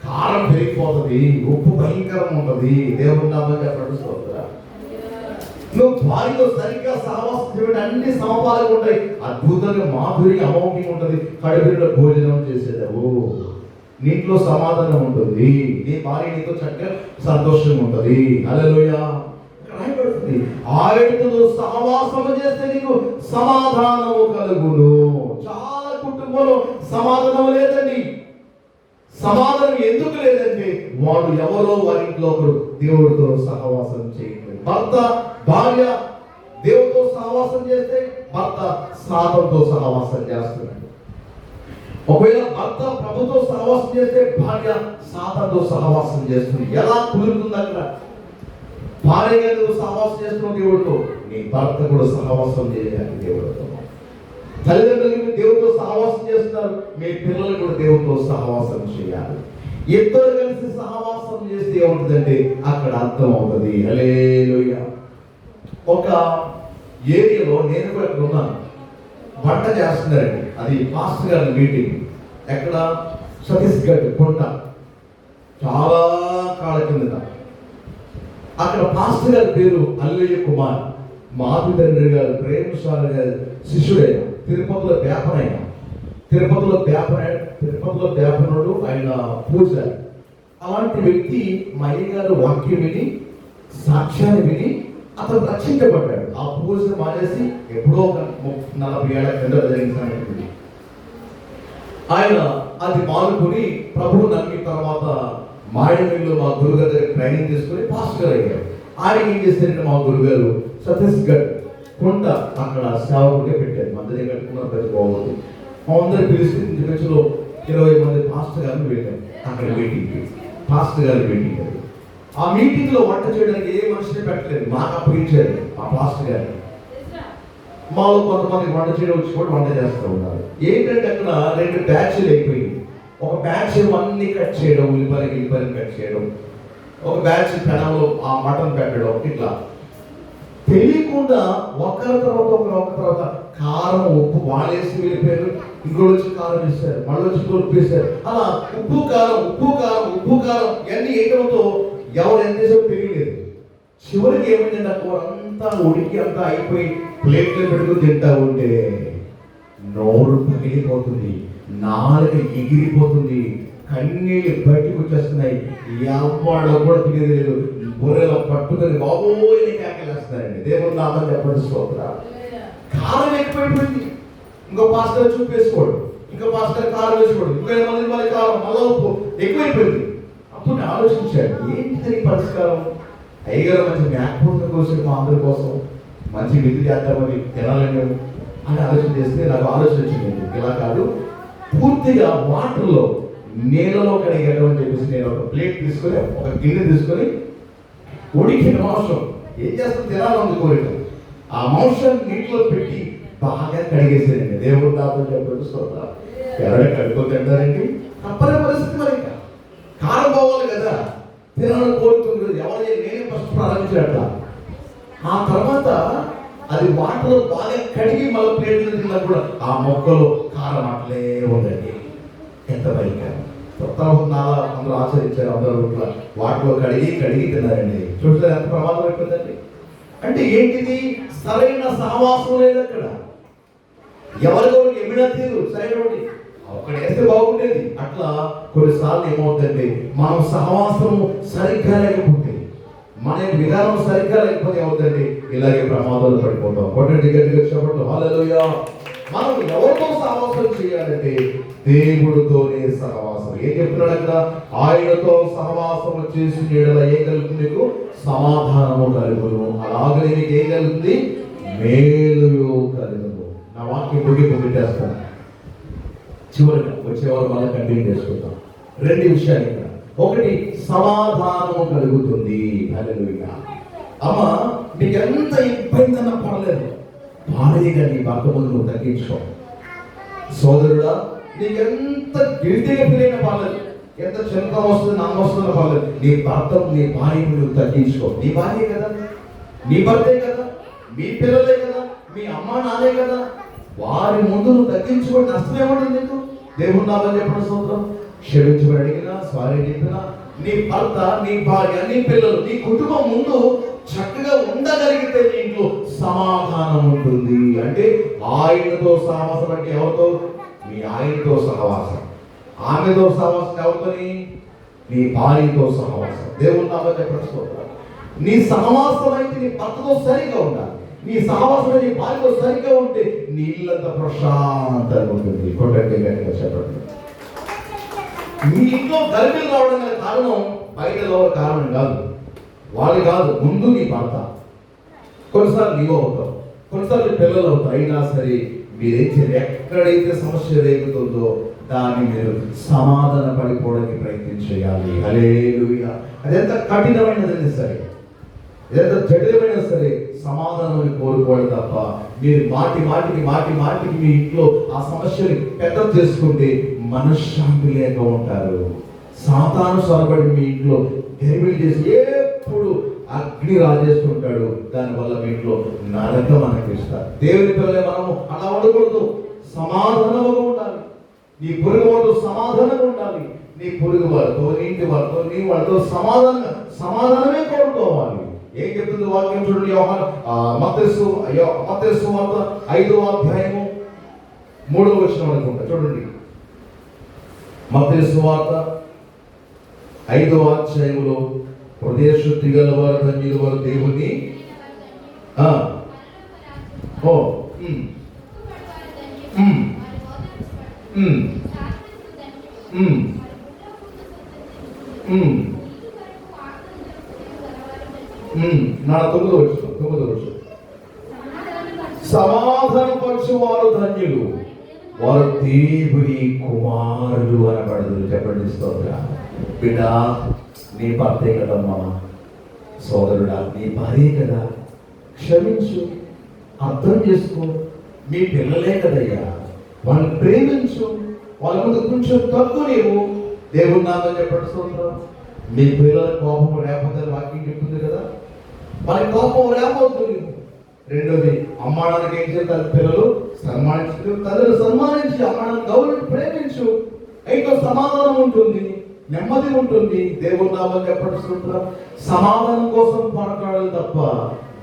S1: కారం పెరిగిపోతుంది, ఉప్పు భయంకరం ఉంటుంది. దేవుని నామం చెప్పండి సోదరా. నువ్వు భార్యతో సరిగ్గా సహవాసం చేయడం అన్ని సమపాలుగా ఉంటాయి. అద్భుతంగా మాధుర్య అమౌంటింగ్ ఉంటుంది. కడుపులో భోజనం చేసేదావు, నీటిలో సమాధానం ఉంటుంది, నీ భార్య నీతో చక్కగా సంతోషంగా ఉంటుంది. హల్లెలూయా. రాయబడుతుంది, ఆయనతో సహవాసం చేస్తే నీకు సమాధానము కలుగును. చాలా కుటుంబంలో సమాధానం లేదండి. సమాధానం ఎందుకు లేదంటే వాడు ఎవరో వారి ఇంట్లో ఒకరు దేవుడితో సహవాసం చేయలేదు. భర్త భార్య దేవుడితో సహవాసం చేస్తే భర్త సాతంతో సహవాసం చేస్తున్నాడు. ఒకవేళ భర్త ప్రభుతో సహవాసం చేస్తే భార్య సాతంతో సహవాసం చేస్తుంది. ఎలా కుదురుతుంది అక్కడ? భార్య గారు సహవాసం చేస్తున్నావు దేవుడితో, నీ భర్త కూడా సహవాసం చేయాలి దేవుడితో. తల్లిదండ్రులు దేవుడితో సహవాసం చేస్తున్నారు, మీ పిల్లలు కూడా దేవుడితో సహవాసం చేయాలి. ఇద్దరు కలిసి సహవాసం చేస్తే ఏముంటుందంటే అక్కడ అర్థం అవుతుంది. హల్లెలూయా. ఒక ఏరియాలో నేను కూడా అక్కడ ఉన్నాను, వంట చేస్తున్నారండి. అది పాస్టర్ గారి మీటింగ్. ఎక్కడ? ఛత్తీస్గఢ్ కొండ, చాలా కాళ్ళ కిందట. అక్కడ పాస్టర్ గారి పేరు అల్లయ్య కుమార్. మాధు తండ్రి గారు ప్రేమశాల గారి శిష్యుడైన, తిరుపతిలో వ్యాపనుడు ఆయన పూజారి. అలాంటి వ్యక్తి మా అయ్యగారు వాక్యం విని, సాక్ష్యాన్ని విని అతను రక్షించబడ్డాడు. ఆ పూజ మానేసి ఎప్పుడో 40 ఏళ్ల కింద జరిగిన సంగతి. ఆయన అది మానుకుని ప్రభువు నమ్మిన తర్వాత మాయమిల్లో మా గురుగారి దగ్గర ట్రైనింగ్ తీసుకుని పాస్టర్ గారు అయ్యారు. ఆయన ఏం చేశారంటే మా గురుగారు ఛత్తీస్గఢ్ కొండ అక్కడ సేవకుడిగా పెట్టారు. మందిరం కట్టుకున్నారు, పెద్ద బాగుంది. మా అందరూ పిలిచి ఇంచుమించులో 20 మంది పాస్టర్ గారిని వెళ్ళారు అక్కడ మీటింగ్కి. పాస్టర్ గారి మీటింగ్ అది. ఆ మీటింగ్ లో వంట చేయడానికి ఏ మనిషిని పెట్టలేదు, మాకు అప్పగించారు ఆ పాస్టర్ గారిని. మాలో కొంతమంది వంట చేయడం వచ్చి కూడా వంట చేస్తూ ఉన్నారు. ఏంటంటే అక్కడ 2 బ్యాచ్లు అయిపోయింది. ఒక బ్యాచ్ అన్ని కట్ చేయడం, ఉల్లిపాయలు కట్ చేయడం, ఒక బ్యాచ్ పెనంలో ఆ మటన్ పెట్టడం. ఇట్లా తెలియకుండా ఒకరి తర్వాత కారం ఉప్పు వాడేసి వెళ్ళిపోయారు. ఇంకోటి వచ్చి కారం వేశారు, మళ్ళీ వచ్చి ఉప్పు వేశారు. అలా ఉప్పు కారం ఇవన్నీ వేయడంతో ఎవరు ఎంత చేసో తెలియలేదు. చివరికి ఏమైందంటే కూర అంతా ఉడికి అంతా అయిపోయి ప్లేట్లో పెట్టుకుని తింటా ఉంటే నోరు పగిలిపోతుంది, నాలుక ఎగిరిపోతుంది, కన్నీళ్ళు బయటకు వచ్చేస్తున్నాయి. ఎవడో కూడా తినేది లేదు. బుర్రెలో పట్టుకొని బాబోయ్ కేకలేస్తున్నారండి. దేవుని నామం చెప్పండి స్తోత్రం. కారం ఎక్కువైపోయింది. ఇంకో పాస్టర్ చూపేసుకోడు, ఇంకో పాస్టర్ కారం వేసుకోడు, ఇంకో మళ్ళీ కారం మళ్ళీ ఉప్పు ఎక్కువైపోయింది. అప్పుడు నేను ఆలోచించాను, ఏంటి పరిష్కారం? అయ్యగారు మంచి మేకపోతుల కోసం, మా అందరి కోసం మంచి విధి చేద్దామని తినాలని అని ఆలోచన చేస్తే నాకు ఆలోచన వచ్చింది, ఇలా కాదు, పూర్తిగా వాటర్లో నీళ్ళలో కడిగడం అని చెప్పేసి నేను ఒక ప్లేట్ తీసుకొని, ఒక గిన్నె తీసుకొని ఉడికిన మాంసం ఏం చేస్తాం, తినాలని కోరిక, ఆ మాంసాన్ని నీటిలో పెట్టి బాగా కడిగేసేయండి. దేవుడు నాతో చెప్పారు, ఎవరైనా కడుక్కొని తింటారండి? తప్పని పరిస్థితి. మరి కారం పోవాలి కదా, తినాలని కోరుతుంది కదా. ఎవరైనా నేనే ఫస్ట్ ప్రారంభించాట. ఆ తర్వాత అది వాటర్లో బాగా కడిగి మళ్ళీ ప్లేట్లు తిన్నా కూడా ఆ మొక్కలో కారం అట్లే ఉందండి. ఎంత భయంకరం! అందరూ ఆచరించారు, అందరూ వాటిలో కడిగి తిన్నారండి. చూస్తే ఎంత ప్రమాదం అయిపోయిందండి. అంటే ఏంటిది? సరైన సహవాసం లేదు అక్కడ. ఎవరికో ఎమినా తీరు సరైన అక్కడ వేస్తే బాగుండేది. అట్లా కొన్నిసార్లు ఏమవుతుందంటే మనం సహవాసము సరిగ్గా లేకపోతే, మన విధానం సరిగ్గా లేకపోతే ఏమవుతుందంటే ఇలాగే ప్రమాదాలు పడిపోతాం. కొట్టండి గట్టిగా చెప్పండి హల్లెలూయా. మనం ఎవరితో సహవాసం చేయాలంటే దేవుడితోనే సహవాసం. ఏం చెప్తున్నాడు అక్కడ? ఆయనతో సహవాసం చేసి ఏడల ఏం కలుగుతుంది? మీకు సమాధానము కలుగును. అలాగే మీకు ఏం కలుగుతుంది? మేలు కలుగును. నా వాక్యం ముగింపు పెట్టేస్తాను. చివరిగా వచ్చేవారు మనం కంటిన్యూ చేసుకుంటాం. రెండు విషయాలు ఇక్కడ. ఒకటి, సమాధానము కలుగుతుంది. హల్లెలూయా. అమ్మ, నీకు ఎంత ఇబ్బంది అన్నా పర్లేదు, భారీగా నీ భర్త ముందు నువ్వు తగ్గించుకో. సోదరుడా, నీకు ఎంత గిల్టీగా ఫీల్ అయినా పర్లేదు, ఎంత చింతం వస్తుంది, నమ్మ వస్తుందో పర్లేదు, నీ భర్త నీ భార్య నువ్వు తగ్గించుకో. నీ భార్య కదా, నీ భర్తే కదా, మీ పిల్లలే కదా, మీ అమ్మ నాన్నే కదా, వారి ముందు నువ్వు తగ్గించుకోండి. నష్టం ఏమంటుంది నీకు? దేవుడు నామని చెప్పిన సూత్రం క్షమించబడి అడిగినా, సారీ చెప్పినా, నీ భర్త, నీ భార్య, నీ పిల్లలు, నీ కుటుంబం ముందు చక్కగా ఉండగలిగితే నీ ఇంట్లో సమాధానం ఉంటుంది. అంటే ఆయనతో సహవాసం అంటే ఎవరితో? మీ ఆయనతో సహవాసం. ఆమెతో సహవాసం ఎవరితోని? నీ భార్యతో సహవాసం. దేవుడు నామని చెప్పిన నీ సహవాసం అయితే నీ భర్తతో సరిగ్గా ఉండాలి. నీ సహవాసం నీ భార్యతో సరిగ్గా ఉంటే నీ ఇల్లంతా ప్రశాంతంగా ఉంటుంది. కొట్టండి గట్టిగా చెప్పండి. మీ ఇంట్లో గర్భిణి రావడం గల కారణం బయటలో కారణం కాదు, వాళ్ళు కాదు, ముందు నీ భర్త. కొన్నిసార్లు నీవు అవుతావు, కొన్నిసార్లు పిల్లలు అవుతావు. అయినా సరే మీరేం చేయాలి? ఎక్కడైతే సమస్య రేగుతుందో దాన్ని మీరు సమాధాన పడిపోవడానికి ప్రయత్నం చేయాలి. హల్లెలూయా. అదెంత కఠినమైనదైనా సరే, ఎంత జటిలమైనా సరే సమాధానం కోరుకోవాలి తప్ప మీరు మాటికి మీ ఇంట్లో ఆ సమస్యని పెద్ద చేసుకుంటే మనశ్శాంతి లేక ఉంటారు. సాతాను సొరబడి మీ ఇంట్లో గరిబిలి చేసి ఎప్పుడు అగ్ని రాజేస్తుంటాడు. దానివల్ల మీ ఇంట్లో నరకం అనిపిస్తారు. దేవుని పిల్లలే మనము అలా ఉండకూడదు. సమాధానంగా ఉండాలి. నీ పొరుగు వారితో సమాధానంగా ఉండాలి. నీ పొరుగు వారితో, నీ ఇంటి వారితో, నీ వాళ్ళతో సమాధానమే కోరుకోవాలి. ఏం చెప్తుంది వాక్యం చూడండి. మత్తయి సువార్త 5వ అధ్యాయము 3వ వచనం అనుకుంటా. చూడండి, మత్తయి సువార్త 5వ అధ్యాయములో హృదయ శుద్ధి గల వారు ధన్యులు, వారు దేవుని నా 9వ వచనం, సమాధానపరచు వారు ధన్యులు, వారు దేవుని కుమారులు అనబడదు. చెప్పండి స్తోత్రం. బిడ్డ, నీ భర్తే కదమ్మా, సోదరుడా నీ భార్యే కదా, క్షమించు, అర్థం చేసుకో. మీ పిల్లలే కదయ్యా, వాళ్ళని ప్రేమించు, వాళ్ళ ముందు కొంచెం తక్కువ నీవు. దేవుని నాతో చెప్పండి స్తోత్రం. మీ పిల్లల కోపం లేకపోతే వాక్యం చెప్తుంది కదా, వాళ్ళకి కోపం లేకపోతుంది. రెండోది, అమ్మాడానికి ఏం చేస్తారు పిల్లలు? సన్మానించు, తల్లిని సన్మానించి అమ్మాడానికి గౌరవం ప్రేమించు. ఇంట్లో సమాధానం ఉంటుంది, నెమ్మది ఉంటుంది. దేవుని నామం చెప్పడం సమాధానం కోసం పోరాడాలి తప్ప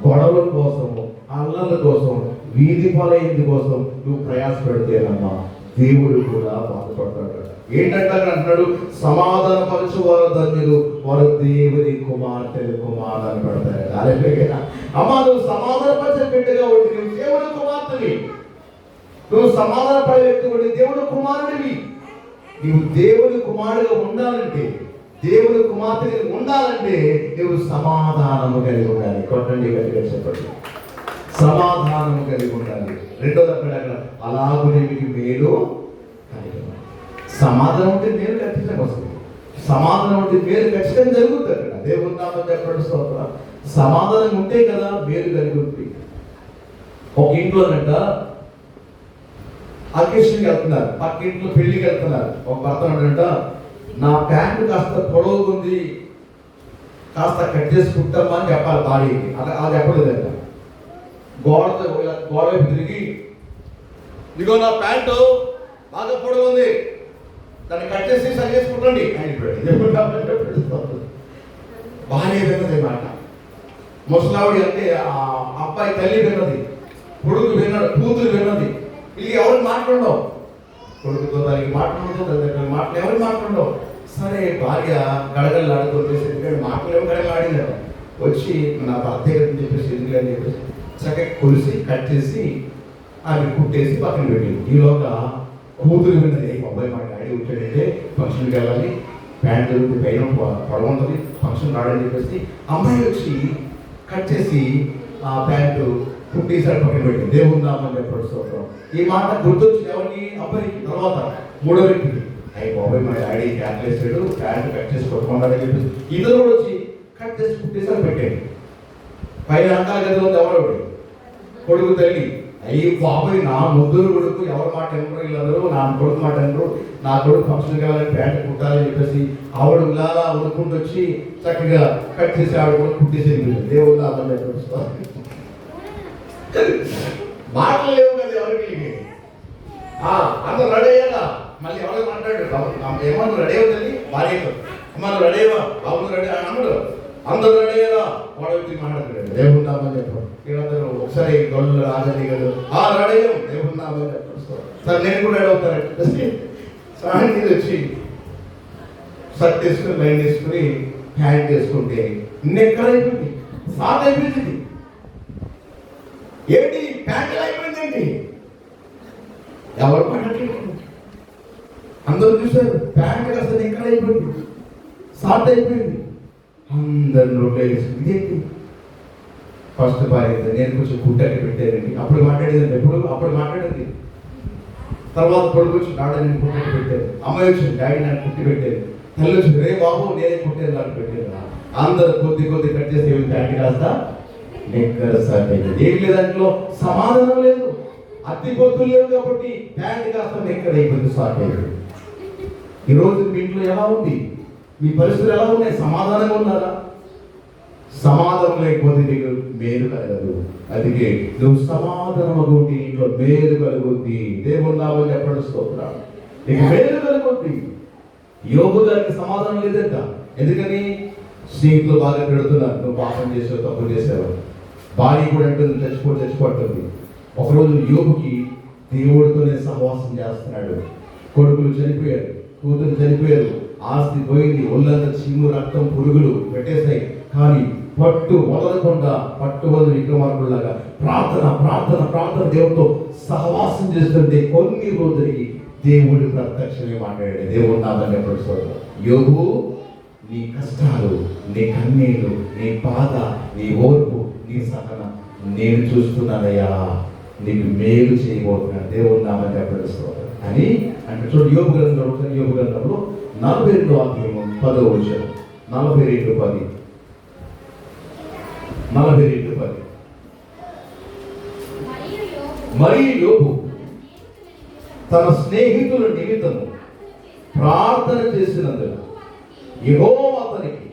S1: గొడవల కోసం, అల్లల కోసం, వీధి పాలైంది కోసం నువ్వు ప్రయాస పెడితేనమ్మా దేవుడు కూడా బాధపడతాడు. ఏంటంటే అంటున్నాడు, సమాధాన పరచు వారు ధన్యులు, వారు దేవుని కుమార్తెలు కుమారుని పడతారు. అమ్మా, నువ్వు సమాధాన పరిచే బిడ్డగా ఉండి నువ్వు దేవుని కుమార్తెవి, నువ్వు సమాధాన పడే వ్యక్తి ఉండి దేవుని కుమారుడివి. నువ్వు దేవుని కుమారుడిగా ఉండాలంటే, దేవుని కుమార్తె ఉండాలంటే నువ్వు సమాధానము కలిగి ఉండాలి. కొట్టండి గట్టిగా చెప్పండి. సమాధానము కలిగి ఉండాలి. రెండోది అక్కడ అలాగునే మీకు మేలు కలిగి ఉండాలి. సమాధానం ఉంటే మేలు ఖచ్చితంగా వస్తుంది. సమాధానం ఉంటే మేలు ఖచ్చితంగా జరుగుతుంది. అక్కడ దేవుని నామం చెప్పడం స్తోత్రం. సమాధానం ఉంటే కదా మేలు కలిగి ఉంటుంది. ఒక ఇంట్లోనంట అకేషన్కి వెళ్తున్నారు, పక్క ఇంట్లో పెళ్లికి వెళ్తున్నారు. ఒక భర్త అంట, నా ప్యాంటు కాస్త పొడవుతుంది, కాస్త కట్ చేసుకుంటామా అని చెప్పాలి భార్యకి. అది చెప్పలేదంట. గోడ వైపు తిరిగి, ఇదిగో నా ప్యాంటు బాగా పొడవు ఉంది, దాన్ని కట్ చేసి సరి చేసుకుంటండి భార్య విన్నది మాట. ముసలావిడి అంటే అబ్బాయి తల్లి విన్నది, కొడుకు విన్నాడు, కూతురు విన్నది. ఇది ఎవరికి మాట్లాడవు, కొడుకుతో దానికి మాట్లాడదు, దాని మాటలు ఎవరికి మాట్లాడవు. సరే భార్య గడగడలాడుతుంటే మాటలు గడగలాడినారు. వచ్చి నా భర్త అని చెప్పేసి ఎందుకు అని చెప్పేసి చక్కగా కొలిసి కట్ చేసి ఆమె కుట్టేసి పక్కన పెట్టింది. ఈలోగా కూతురు విన్నది, అబ్బాయి మా డాడీ వచ్చాడంటే ఫంక్షన్కి వెళ్ళాలి, ప్యాంట్ దొరికి పైన పొడవ ఉంటుంది, ఫంక్షన్ రాడని చెప్పేసి అమ్మాయి వచ్చి కట్ చేసి ఆ ప్యాంటు కుట్టేసారి పక్కన పెట్టింది. దేవుని నామని చెప్పడం ఈ మాట గుర్తొచ్చింది ఎవరికి? అబ్బాయికి. తర్వాత మూడో వ్యక్తికి, అయ్యి బాబాయ్ మా డాడీ ప్యాంట్ వేసాడు, ప్యాంట్ కట్ చేసి కొట్టుకున్నాడని చెప్పేసి ఇద్దరు కూడా వచ్చి కట్ చేసి కుట్టేసారి పెట్టాడు. పైన అంతా గదిలో ఎవరు కొడుకు తల్లి, అయ్యి బాబాయ్ నా ముగ్గురు కొడుకు ఎవరి మాట వినరు, వీళ్ళందరూ నా కొడుకు మాట వినరు, నా కొడుకు ఫంక్షన్ కావాలని ప్యాంట్ కుట్టాలని చెప్పేసి ఆవిడ ఇలా ఉడుకుంటూ వచ్చి చక్కగా కట్ చేసి ఆవిడ కూడా కుట్టేసేది. దేవుడు మాటలు లేవు కదా ఎవరికి. అందరూ రెడీ అయ్యాలా? మళ్ళీ ఎవరికి మాట్లాడాడు? ఏమన్నా రెడీ అవుతుంది భార్యతో, అమ్మ రెడీ అయ్యా, బాబు రెడీ అన్నాడు, అందరూ రెడీ అయ్యారా? వాడు వచ్చి మాట్లాడుతున్నాడు దేవుడు నామని చెప్పాడు. వీళ్ళందరూ ఒకసారి గొల్లు రాజని కదా రెడీ అయ్యాం దేవుడు నామని చెప్పాడు. సార్ నేను కూడా రెడీ అవుతానంటే సాయం మీద వచ్చి షర్ట్ వేసుకుని లైన్ వేసుకుని హ్యాండ్ వేసుకుంటే నెక్కర్ అయిపోయింది, సాట్ అయిపోయింది. ఏంటి ప్యాంట్ అయిపోయిందండి? ఎవరు మాట్లాడలేదు, అందరూ చూశారు. ప్యాంట్ కాస్త నెక్కర్ అయిపోయింది, సాట్ అయిపోయింది. అందరు నోట్లో వేసుకుంది. ఏంటి ఫస్ట్ భార్య నేను కొంచెం గుట్టకి పెట్టానండి, అప్పుడు మాట్లాడేదండి, అప్పుడు మాట్లాడేది. తర్వాత కొడుకు వచ్చి డాడీ నేను కుట్టకి పెట్టాను, అమ్మాయి వచ్చింది డాడీ నన్ను కుట్టి పెట్టాను, తల్లి వచ్చింది రే బాబు నేనే కుట్టాను నాకు పెట్టాను. అందరు కొద్ది కట్ చేసి ప్యాంట్ కాస్త నెక్కర్ సాట్ అయిపోయింది. ఏం లేదు, దాంట్లో సమాధానం లేదు, అతి పొత్తులు లేవు కాబట్టి ప్యాంట్ కాస్త నెక్కర్ అయిపోయింది, సాట్ అయిపోయింది. ఈరోజు మీ ఇంట్లో ఎలా ఉంది? మీ పరిస్థితులు ఎలా ఉన్నాయి? సమాధానంగా ఉన్నారా? సమాధానం లేకపోతే నీకు మేలు కలగదు. అందుకే నువ్వు సమాధానం ఉంటే ఇంట్లో మేలు కలుగుద్ది. దేవుడు నామని చెప్పడం స్తోత్రం. నీకు మేలు కలుగుద్ది. యోబు గారికి సమాధానం లేదంట. ఎందుకని? స్నేహితులు బాగా పెడుతున్నారు, నువ్వు పాపం చేసావు, తప్పు చేసావు. భార్య కూడా అంటుంది చచ్చిపోతుంది. ఒకరోజు యోబుకి దేవుడితోనే సహవాసం చేస్తున్నాడు. కొడుకులు చనిపోయారు, కూతురు చనిపోయారు, ఆస్తి పోయింది, ఒళ్ళంతా చీము రక్తం పురుగులు పెట్టేస్తాయి. కానీ పట్టు వదలకుండా పట్టువదలు విక్రమార్కుల్లాగా ప్రార్థన దేవుడితో సహవాసం చేస్తుంటే కొన్ని రోజులకి దేవుడు ప్రత్యక్షమే మాట్లాడాడు. దేవుడు నాదని ఎప్పుడు యోబు, నీ కష్టాలు, నీ కన్నీళ్ళు, నీ బాధ, నీ ఓర్పు, నీ సహన నేను చూస్తున్నానయ్యా, నీకు మేలు చేయబోతున్నాను. దేవుడు నామని ఎప్పుడు అని అంటే చూడు. యోబు గ్రంథంలో 42వ అధ్యాయం 10వ వచనం, 42:10. మరియు యోబు తన స్నేహితుల నిమిత్తము ప్రార్థన చేసినందున యెహోవా అతనికి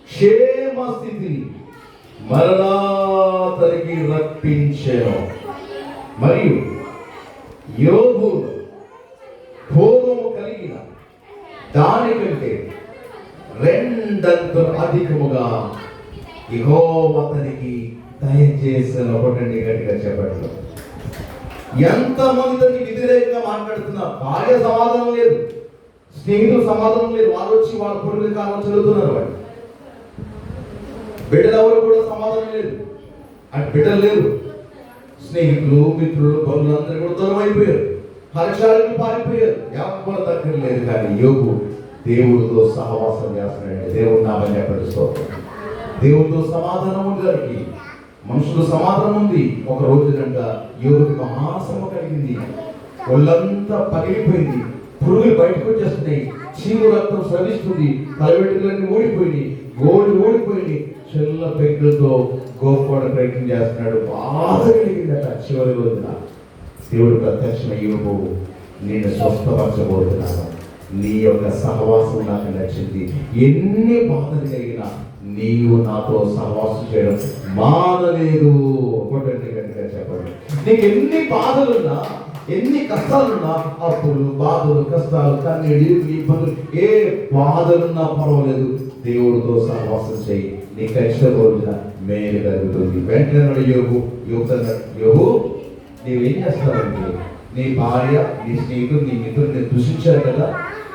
S1: క్షేమ స్థితిని మరలా అతనికి రప్పించెను. మరియు యోబు పూర్వము కలిగిన దానికంటే రెండంతలు అధికముగా యెహోవా అతనికి దయచేసిన. ఒకటండి గట్టిగా చెప్పట్లు. ఎంతమంది వ్యతిరేకంగా మాట్లాడుతున్నా భార్య సమాధానం లేదు, స్నేహితులు సమాధానం లేదు. వాళ్ళు వచ్చి వాళ్ళ కొడుకు కాలం చదువుతున్నారు. వాళ్ళు బిడ్డలు ఎవరు కూడా సమాధానం లేదు. అటు బిడ్డలు లేదు, స్నేహితులు మిత్రులు బంధువులు అందరూ కూడా దూరం అయిపోయారు, పరీక్షలకు పారిపోయారు. ఎవరు దగ్గర లేదు. కానీ యోబు దేవుడితో సహవాసం చేస్తున్నాడు. దేవుడు నామని చెప్పడం. దేవుడితో సమాధానం ఉంది. దానికి మనుషులు సమాధానం ఉంది. ఒక రోజు కనుక యోబుకి మహాశ్రమ కలిగింది, ఒళ్ళంతా పగిలిపోయింది, పురుగులు బయటకు వచ్చేస్తున్నాయి, చీము రక్తం స్రవిస్తుంది, తలవెట్టులన్నీ ఊడిపోయింది, గోళ్ళు ఊడిపోయింది, చెల్ల పెగ్గులతో గోపోవడ ప్రయత్నం చేస్తున్నాడు. బాధ కలిగిందట. చివరి రోజున దేవుడు ప్రత్యక్షమై యోబు, నేను స్వస్థపరచబోతున్నాను, నీ యొక్క సహవాసం నాకు నచ్చింది. ఎన్ని బాధలు కలిగినా నీవు నాతో సహవాసం చేయడం మానలేదు. ఒకటండి గట్టిగా చెప్పండి. నీకు ఎన్ని బాధలున్నా, ఎన్ని కష్టాలున్నా, అప్పులు, బాధలు, కష్టాలు, కన్నీళ్ళు, ఇబ్బందులు, ఏ బాధలున్నా పర్వాలేదు, దేవుడితో సహవాసం చేయి, నీ కష్ట రోజున మేలు కలుగుతుంది. వెంటనే యోబు నీవేం చేస్తావంటే, నీ భార్య, నీ స్నేహితుడు, నీ మిత్రుడు నేను దూషించారు కదా,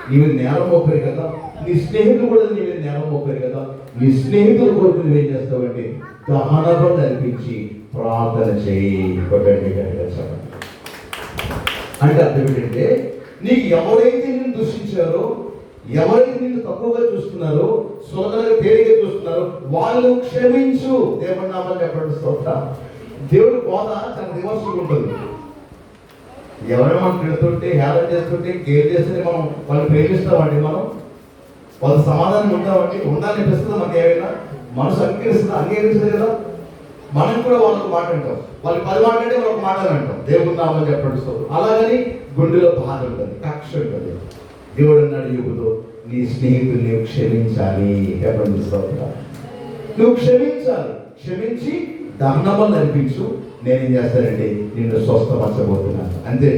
S1: నీవు నేరం మోపారు కదా, నీ స్నేహితులు కూడా నీవే నేరం మోపారు కదా, నీ స్నేహితుల కొరకు నువ్వేం చేస్తావంటే దహన బలి అర్పించి ప్రార్థన చేయి. చెప్పండి. అంటే అర్థం ఏంటంటే, నీకు ఎవరైతే నిన్ను దూషించారో, ఎవరైతే నిన్ను తక్కువగా చూస్తున్నారో, సులభంగా తేలిగా చూస్తున్నారో వాళ్ళు క్షమించు. దేవుడి నామని చెప్పండి స్తోత్రం. దేవుడి బోధ చాలా రివర్స్గా ఉంటుంది. ఎవరైనా మనం తిడుతుంటే, హేళన చేస్తుంటే, కేర్ చేస్తే మనం వాళ్ళు ప్రేమిస్తామండి, మనం వాళ్ళ సమాధానం ఉంటామండి, ఉండాలనిపిస్తుంది. మనకి ఏమైనా మనసు అంగీకరిస్తుంది కదా. మనం కూడా వాళ్ళకు మాట అంటాం, వాళ్ళు 10 మాటలంటే మనం ఒక మాట అంటాం. దేవుడు నామని చెప్పండి స్తోత్రం. అలాగని గుండెలో బాధ ఉంటుంది, కక్ష ఉంటుంది. దేవుడు అన్నాడు యోబుతో, నీ స్నేహితులు నువ్వు క్షమించాలి. చెప్పండి స్తోత్రం. నువ్వు క్షమించాలి, క్షమించి దహనము నడిపించు. నేనేం చేస్తానంటే నిన్ను స్వస్థపరచబోతున్నాను అంతే.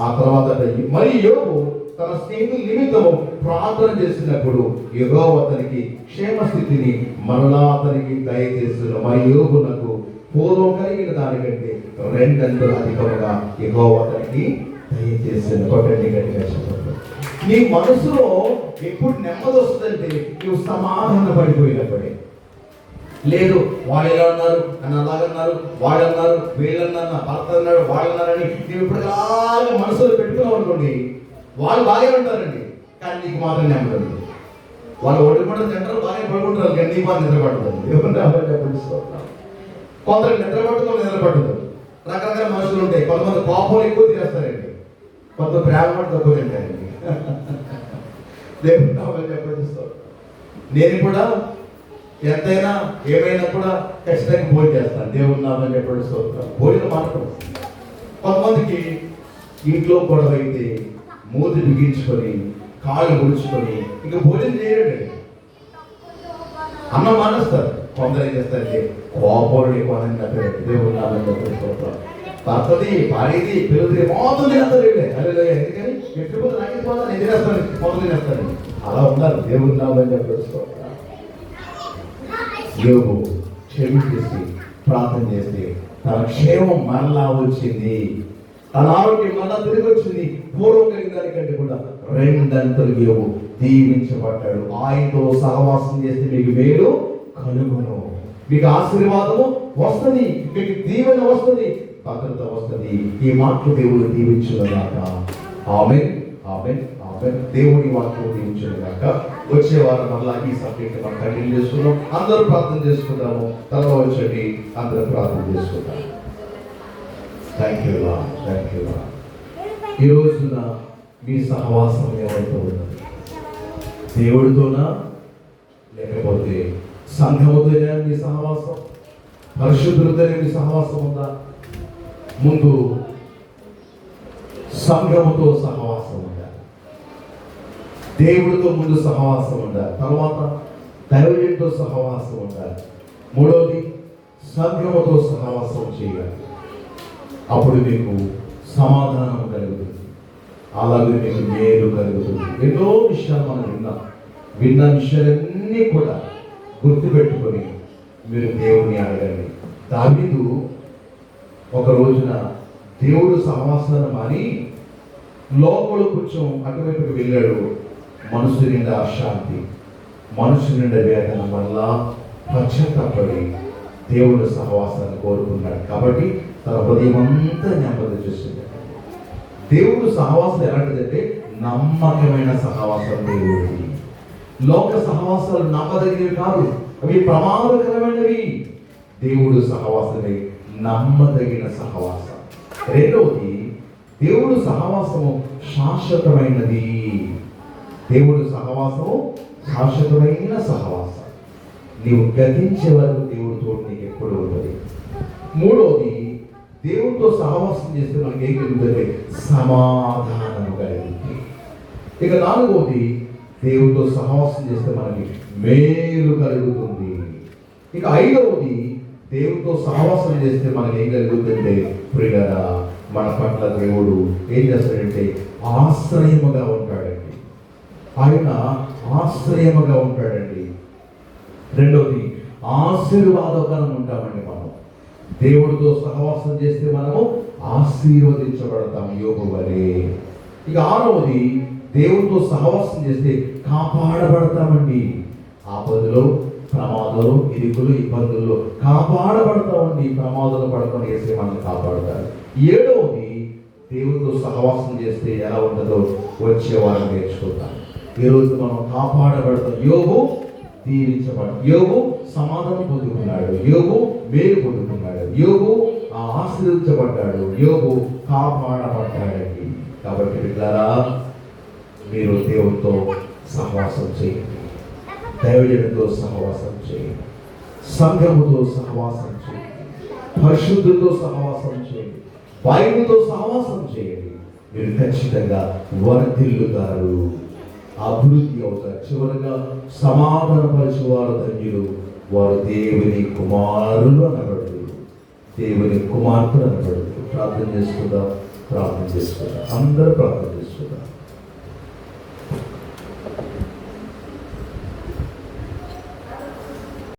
S1: ఆ తర్వాత మరి యోబు తన స్నేహితుల నిమిత్తము ప్రార్థన చేసినప్పుడు యెహోవా అతనికి క్షేమస్థితిని మరలా అతనికి దయచేస్తున్న మరి యోబునకు పూర్వం కలిగిన దానికంటే 2 అంతలు అధికముగా యెహోవా అతనికి దయచేసిన. కొట్టండి గట్టిగా చెప్పండి. నీ మనసులో ఎప్పుడు నెమ్మది వస్తుందంటే నువ్వు సమాధాన పడిపోయినప్పుడే. లేదు వాళ్ళు ఎలా అన్నారు, నన్ను అలాగన్నారు, వాళ్ళు అన్నారు, వీళ్ళన్నారు, నా భర్త అన్నాడు, వాళ్ళు అన్నారని నువ్వు ఇప్పుడు అలాగే మనసులో పెట్టుకున్నావు అనుకోండి, వాళ్ళు బాగా ఉంటారండి, కానీ నీకు మాత్రం నెమ్మది. వాళ్ళు ఒడిపడలు తింటారు, బాగా పడుకుంటారు, కానీ నీకు మాత్రం నిద్ర పడుతుంది. కొందరికి నిద్ర పట్టుకొని నిద్ర పడుతుంది. రకరకాల మనుషులు ఉంటాయి. కొంతమంది కోపం ఎక్కువ తినేస్తారండి, కొంత ప్రేమ కూడా తక్కువ తింటారండి. దేవుడు చెప్పండి. నేను కూడా ఎంతైనా ఏమైనా కూడా ఖచ్చితంగా భోజనం చేస్తాను. దేవుడు నామని చెప్పండి స్తోత్రం. భోజనం మాత్రం కొంతమందికి ఇంట్లో గొడవ అయితే మూతి బిగించుకొని కాళ్ళు ముడుచుకొని ఇంకా భోజనం చేయడండి, అన్నం మానేస్తారు. కొందరు ఏం చేస్తారంటే కోపం ఎక్కువ దేవుడు నామని చెప్పండి స్తోత్రం. భర్తది, భార్యది, పిల్లది మొత్తం తినేస్తారు. ఎందుకని ఎట్టిపోతే నాకు పోతా, నేను తినేస్తాను, మొదలు తినేస్తాను. అలా ఉన్నారు. దేవుడు నామని చెప్పండి స్తోత్రం. యోబు క్షమించేసి ప్రార్థన చేస్తే తన క్షేమం మరలా వచ్చింది, తన ఆరోగ్యం మరలా తిరిగి వచ్చింది. పూర్వం కలిగిన దానికంటే కూడా 2 అంతలు యోబు దీవించబడ్డాడు. ఆయనతో సహవాసం చేస్తే మీకు మేలు కలుగును, మీకు ఆశీర్వాదము వస్తుంది, మీకు దీవెన వస్తుంది, భద్రత వస్తుంది. ఈ మాటలు దేవుడు దీవించుగాక. ఆమేన్, ఆమేన్, ఆమేన్. దేవుడి వాక్యం దీవించుగాక. వచ్చే వారం మళ్ళా ఈ సబ్జెక్ట్ మనం కంటిన్యూ చేసుకుందాం. అందరూ ప్రార్థన చేసుకుందాము. తలలో వచ్చండి, అందరూ ప్రార్థన చేసుకుందాం. Thank you lord, thank you lord. ఈ రోజున మీ సహవాసం ఏమైతే ఉన్నది, దేవుడితోనా లేకపోతే సంఘముతోనే మీ సహవాసం, పరిశుద్ధులతోనే మీ సహవాసం ఉందా? ముందు సంఘముతో సహవాసం ఉండాలి, దేవుడితో ముందు సహవాసం ఉండాలి, తర్వాత దైవజనుడితో సహవాసం ఉండాలి, మూడవది సంఘముతో సహవాసం చేయాలి. అప్పుడు మీకు సమాధానం కలుగుతుంది, అలాగే మీకు మేలు కలుగుతుంది. ఎన్నో విషయాలు మనం విన్న విషయాలన్నీ కూడా గుర్తుపెట్టుకొని మీరు దేవుని అడగండి. దావీదు ఒక రోజున దేవుడు సహవాసాన్ని మాని లోపల కొంచెం అటువైపుకి వెళ్ళాడు. మనసు నిండా అశాంతి, మనసు నిండా వేదన వల్ల పశ్చాత్తాపడి దేవుడు సహవాసాన్ని కోరుకున్నాడు. కాబట్టి తన హృదయం అంతా నెమ్మది చేసింది. దేవుడు సహవాసం ఎలాంటిదంటే నమ్మకమైన సహవాసం దేవుడిది. లోక సహవాసాలు నమ్మదగినవి కాదు, అవి ప్రమాదకరమైనవి. దేవుడు సహవాసమే నమ్మదగిన సహవాసం. రెండవది, దేవుడు సహవాసము శాశ్వతమైనది. దేవుడు సహవాసము శాశ్వతమైన సహవాసం. నీవు గతించే వరకు దేవుడితో నీకు ఎప్పుడు ఉంటుంది. మూడవది, దేవుడితో సహవాసం చేస్తే మనకి ఏం కలుగుతుంది? సమాధానము కలుగుతుంది. ఇక నాలుగవది, దేవుడితో సహవాసం చేస్తే మనకి మేలు కలుగుతుంది. ఇక ఐదవది, దేవుడితో సహవాసం చేస్తే మనకి ఏం కలుగుతుందంటే ప్రియులారా, మన పట్ల దేవుడు ఏం చేస్తాడంటే ఆశ్రయముగా ఉంటాడండి. ఆయన ఆశ్రయముగా ఉంటాడండి. రెండవది, ఆశీర్వాదకరం ఉంటామండి. మనం దేవుడితో సహవాసం చేస్తే మనము ఆశీర్వదించబడతాం యోబు వలె. ఇక ఆరవది, దేవుడితో సహవాసం చేస్తే కాపాడబడతామండి. ఆపదలో, ప్రమాదాలు, ఇరుకులు, ఇబ్బందుల్లో కాపాడబడతామండి. ప్రమాదాలు పడకుండా వేసే మనల్ని కాపాడతారు. ఏడవది, దేవునితో సహవాసం చేస్తే ఎలా ఉంటుందో వచ్చే వారం నేర్చుకుంటాం. ఈరోజు మనం కాపాడబడతాం. యోబు దీవించబడ్డాడు, యోబు సమాధానం పొందుకున్నాడు, యోబు మేలు పొందుకున్నాడు, యోబు ఆశీర్వదించబడ్డాడు, యోబు కాపాడబడ్డాడండి. కాబట్టి బిడ్డలారా, మీరు దేవునితో సహవాసం చేయండి, దైవజనుడితో సహవాసం చేయండి, సంఘముతో సహవాసం చేయండి, పరిశుద్ధులతో సహవాసం చేయండి, బైబిల్తో సహవాసం చేయండి. మీరు ఖచ్చితంగా వర్ధిల్లుతారు, అభివృద్ధి అవుతారు. చివరగా సమాధానపరిచేవారు ధన్యులు, వారు దేవుని కుమారులు అనబడదు, దేవుని కుమార్తెలు అనబడదు. ప్రార్థన చేసుకుందాం, అందరూ ప్రార్థన చేసుకుందాం.